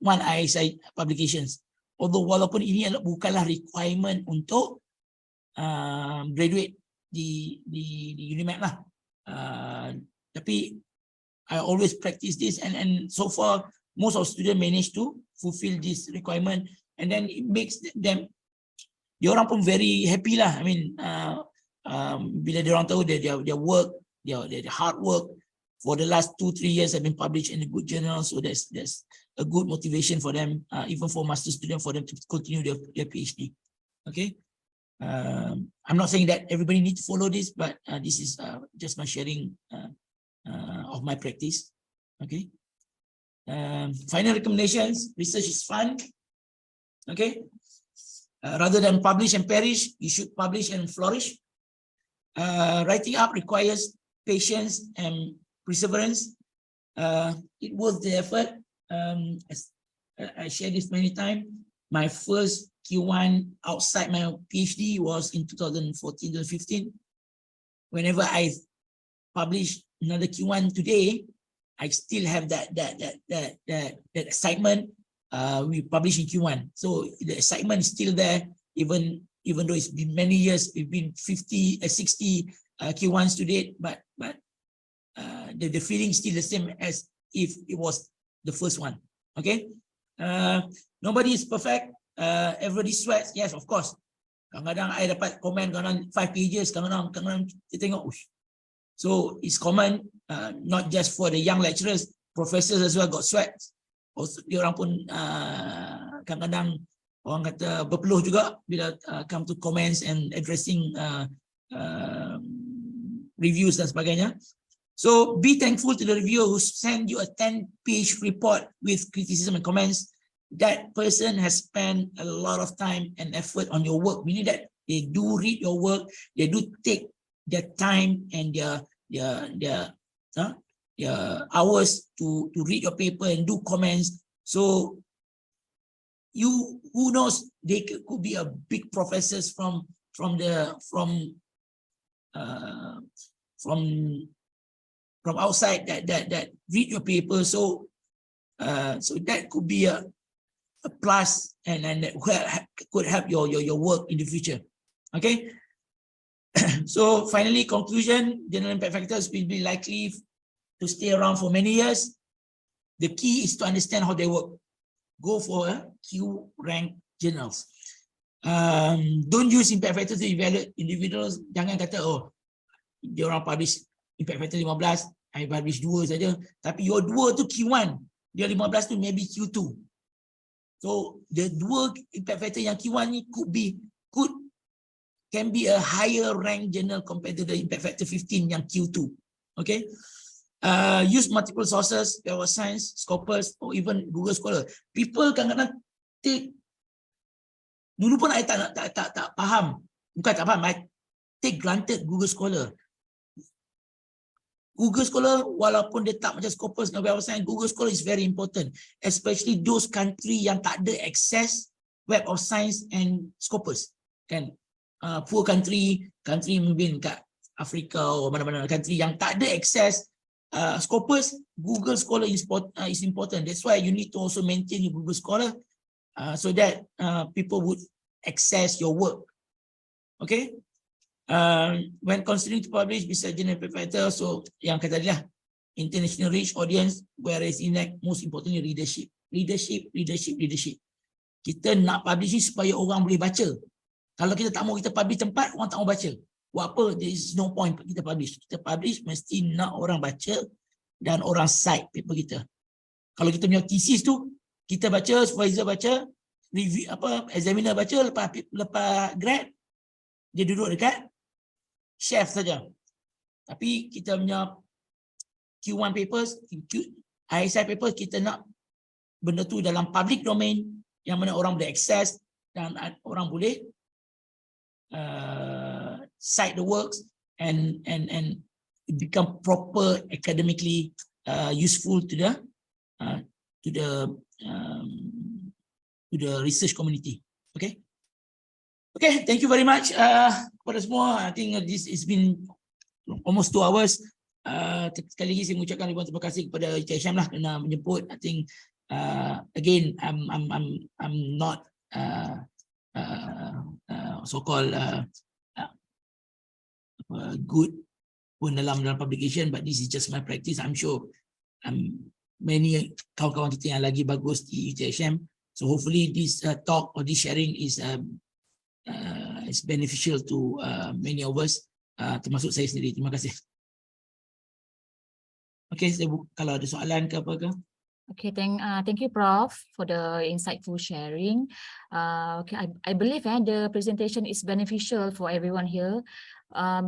one ISI publications. Although walaupun ini bukanlah requirement untuk graduate di Unimap lah. Tapi I always practice this, and so far most of students manage to fulfill this requirement, and then it makes them, diorang pun very happy lah. I mean, bila diorang tahu their work, their hard work for the last 2-3 years have been published in a good journal, so there's a good motivation for them, even for master students, for them to continue their PhD. Okay. I'm not saying that everybody needs to follow this, but this is just my sharing of my practice. Okay. Final recommendations: research is fun. Okay. Rather than publish and perish, you should publish and flourish. Writing up requires patience and perseverance. It was the effort. As I shared this many times, my first Q1 outside my PhD was in 2014-2015. Whenever I publish another Q1 today, I still have that excitement. We publish in Q1, so the excitement is still there, even though it's been many years. It's been 60 Q1s to date, but the feeling is still the same as if it was the first one. Okay. Nobody is perfect. Everybody sweats. Yes, of course. Kadang-kadang I dapat komen, kadang 5 pages, kadang-kadang kita tengok. So it's common, not just for the young lecturers, professors as well got sweats. Also, diorang pun kadang-kadang orang kata berpeluh juga bila come to comments and addressing reviews dan sebagainya. So be thankful to the reviewer who send you a 10-page report with criticism and comments. That person has spent a lot of time and effort on your work, meaning that they do read your work, they do take their time and their hours to read your paper and do comments. So who knows, they could be a big professors from outside that read your paper. So that could be a plus, and that could help your work in the future. Okay. So finally, conclusion: general impact factors will be likely to stay around for many years. The key is to understand how they work. Go for a Q rank journals. Don't use impact factors to evaluate individuals. Jangan kata, oh, dia orang publish impact factor 15, I publish 2 saja. Tapi your 2 tu Q1, dia 15 tu maybe Q2. So the 2 impact factor yang Q1 ni can be a higher rank journal compared to the impact factor 15 yang Q2. Okay. Use multiple sources, WoS Science, Scopus, or even Google Scholar. People kadang-kadang dulu pun I tak faham. Bukan tak faham, I take granted Google Scholar. Google Scholar, walaupun dia tak macam Scopus dan WoS Science, Google Scholar is very important. Especially those country yang tak ada access Web of Science and Scopus. Kan? Poor country mungkin kat Afrika atau mana-mana country yang tak ada access Scopus, Google Scholar is important. That's why you need to also maintain your Google Scholar so that people would access your work. Okay. When considering to publish besides general paper, so yang kata tadi lah, international reach audience, whereas most importantly leadership. Kita nak publish ni supaya orang boleh baca. Kalau kita tak mau kita publish tempat, orang tak mau baca. Buat apa? There is no point kita publish. Kita publish mesti nak orang baca dan orang cite paper kita. Kalau kita punya thesis tu, kita baca, supervisor baca, review examiner baca, lepas grad, dia duduk dekat chef saja. Tapi kita punya Q1 papers, ISI papers, kita nak benda tu dalam public domain yang mana orang boleh access dan orang boleh cite the works and become proper academically useful to the research community. Okay. Okay, thank you very much kepada semua. I think this has been almost 2 hours. Sekali lagi saya mengucapkan ribuan terima kasih kepada Encik Hisham lah kerana menjemput. I think again I'm not so-called good pun dalam publication, but this is just my practice. I'm sure many kawan-kawan kita yang lagi bagus di UTHM. So hopefully this talk or this sharing is beneficial to many of us, termasuk saya sendiri. Terima kasih. Okay, kalau ada soalan ke apa ke? Okay, thank you, Prof, for the insightful sharing. Okay, I believe the presentation is beneficial for everyone here.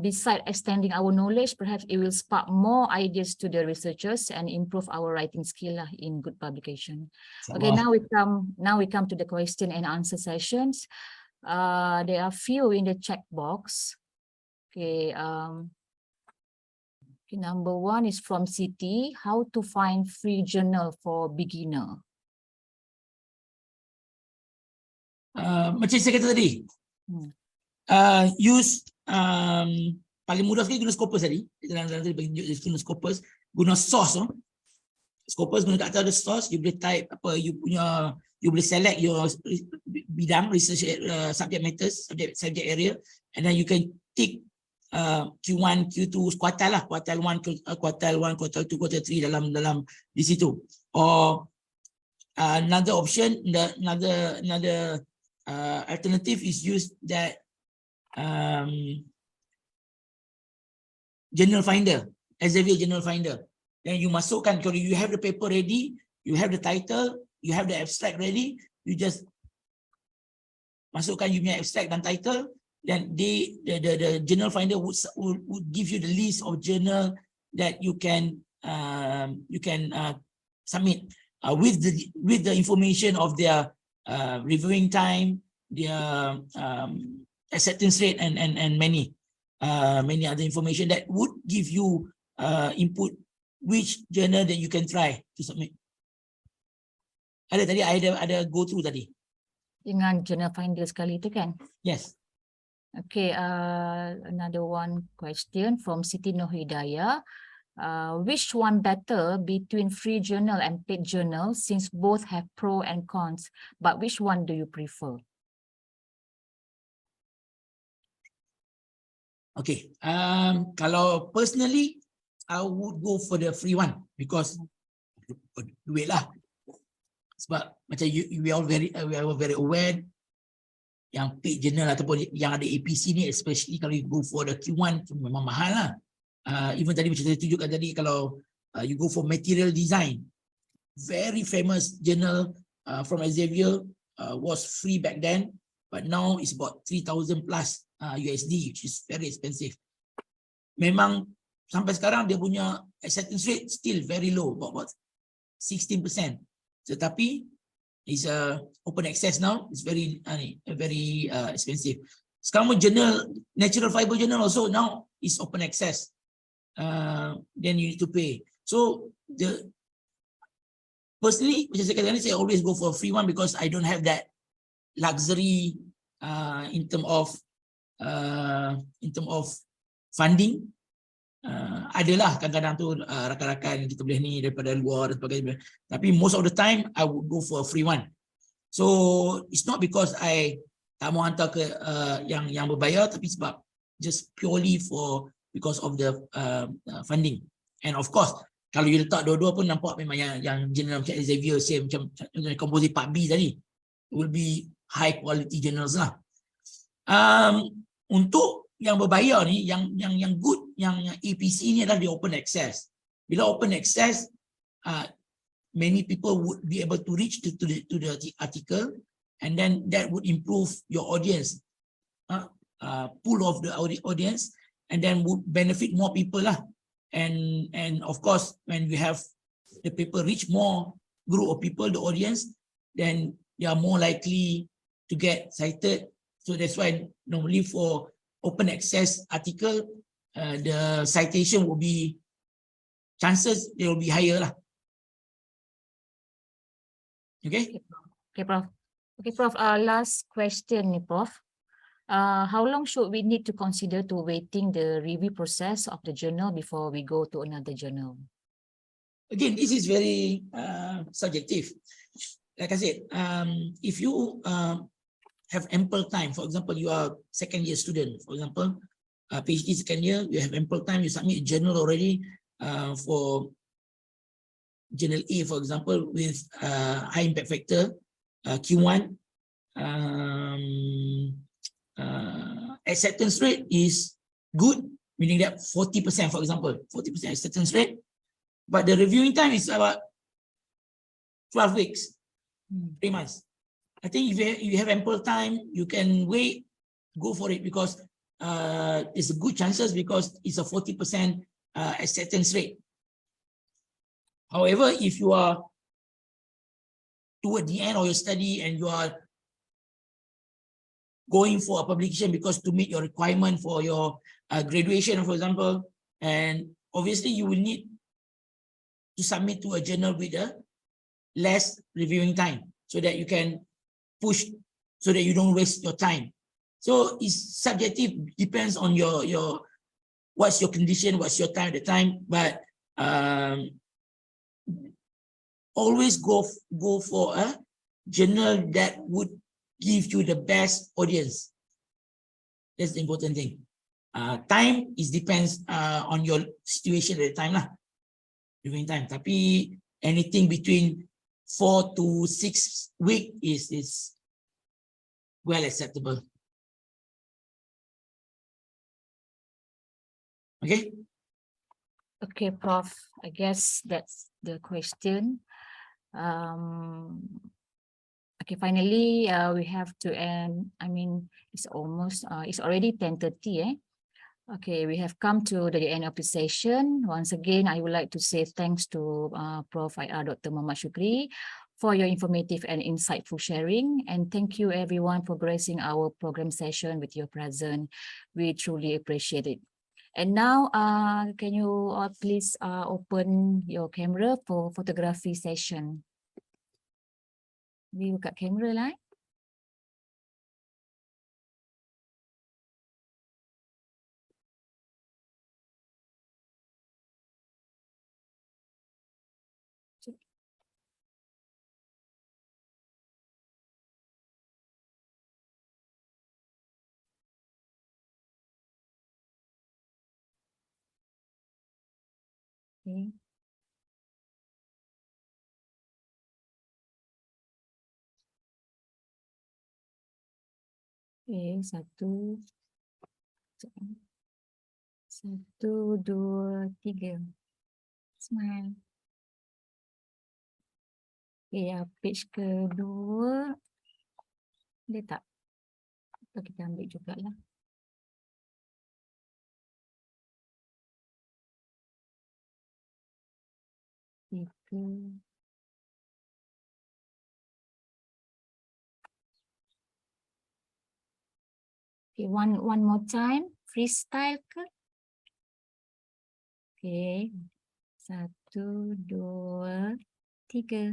Besides extending our knowledge, perhaps it will spark more ideas to the researchers and improve our writing skill in good publication. Okay, now we come to the question and answer sessions. There are few in the chat box. Okay. Number 1 is from Siti. How to find free journal for beginner? Macam saya kata tadi, use paling mudah sekali guna Scopus tadi. Dalam tadi bagi guna Scopus, guna source. Scopus guna kat atas ada source, you boleh type apa you punya, you boleh select your bidang research subject matters, subject area, and then you can tick Q1, Q2, kuartal lah, kuartal 1, kuartal 2, kuartal 3 dalam di situ. Or another option, another alternative is use that journal finder, Elsevier journal finder. Then you masukkan, kalau you have the paper ready, you have the title, you have the abstract ready, you just masukkan you punya abstract dan title. Then the journal finder would give you the list of journal that you can submit with the information of their reviewing time, their acceptance rate, and many other information that would give you input which journal that you can try to submit. Ada tadi ada go through tadi. Dengan journal finder sekali tu kan? Yes. Okay, another one question from Siti Nurhidayah. Which one better between free journal and paid journal since both have pro and cons, but which one do you prefer? Okay, kalau personally, I would go for the free one because duit lah. Sebab macam we are very aware yang paid journal ataupun yang ada APC ni, especially kalau you go for the Q1 memang mahal lah. Even tadi macam saya tunjukkan tadi, kalau you go for material design, very famous journal from Xavier was free back then, but now it's about 3,000 plus USD, which is very expensive. Memang sampai sekarang dia punya acceptance rate still very low, about 16%. Tetapi is open access now. It's very expensive. Sekarang journal, natural fiber journal also now is open access. Then you need to pay. So personally, macam saya katakan, saya always go for a free one because I don't have that luxury in term of funding. Adalah kadang-kadang tu rakan-rakan yang kita boleh ni daripada luar dan sebagainya. Tapi most of the time I would go for a free one. So it's not because I tak mau hantar ke yang berbayar, tapi sebab just purely because of the funding. And of course, kalau you letak dua-dua pun nampak memang yang general macam Xavier say, macam composite part B tadi, will be high quality journals lah. Untuk yang berbayar ni, yang good, yang APC ni adalah di open access. Bila open access, many people would be able to reach to the article, and then that would improve your audience, pool of the audience, and then would benefit more people lah. And of course, when we have the paper reach more group of people, the audience, then they are more likely to get cited. So that's why normally for open access article, the citation will be, chances they will be higher lah. Okay. Okay, Prof. Okay, Prof. Last question ni, Prof. How long should we need to consider to waiting the review process of the journal before we go to another journal? Again, this is very subjective. Like I said, if you have ample time, for example, you are second year student, for example, PhD second year, you have ample time, you submit a journal already for journal A, for example, with high impact factor, Q1, acceptance rate is good, meaning that 40%, for example, 40% acceptance rate, but the reviewing time is about 12 weeks, 3 months. I think if you have ample time, you can wait, go for it, because it's a good chances because it's a 40% acceptance rate. However, if you are toward the end of your study and you are going for a publication because to meet your requirement for your graduation, for example, and obviously you will need to submit to a journal with a less reviewing time so that you can push, so that you don't waste your time. So it's subjective, depends on your what's your condition, what's your time at the time, but always go for a journal that would give you the best audience. That's the important thing. Time is depends on your situation at the time lah. During time, tapi anything between 4 to 6 weeks is well acceptable. Okay. Okay, Prof. I guess that's the question. Okay, finally, we have to end. I mean, it's almost, it's already 10:30. Okay, we have come to the end of the session. Once again, I would like to say thanks to Prof. IR Dr. Mohd Shukry for your informative and insightful sharing. And thank you everyone for gracing our program session with your presence. We truly appreciate it. And now, can you all please open your camera for photography session? We buka kamera lah. Okay. Okay, satu, dua, tiga. Smile. Okay, page kedua. Boleh tak? Atau kita ambil jugalah. Tiga. Okay, one more time. Freestyle ke? Okay. Satu, dua, tiga.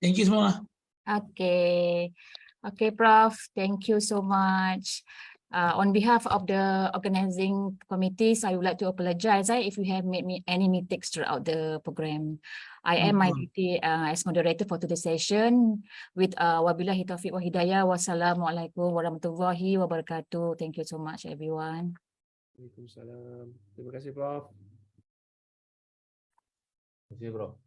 Thank you semua. Okay. Okay, Prof. Thank you so much. On behalf of the organizing committees, I would like to apologize if you have made any mistakes throughout the program. I am my duty as moderator for today's session with wabillahi taufiq wa hidayah. Wassalamualaikum warahmatullahi wabarakatuh. Thank you so much, everyone. Waalaikumsalam. Terima kasih, Prof. Terima kasih, Prof.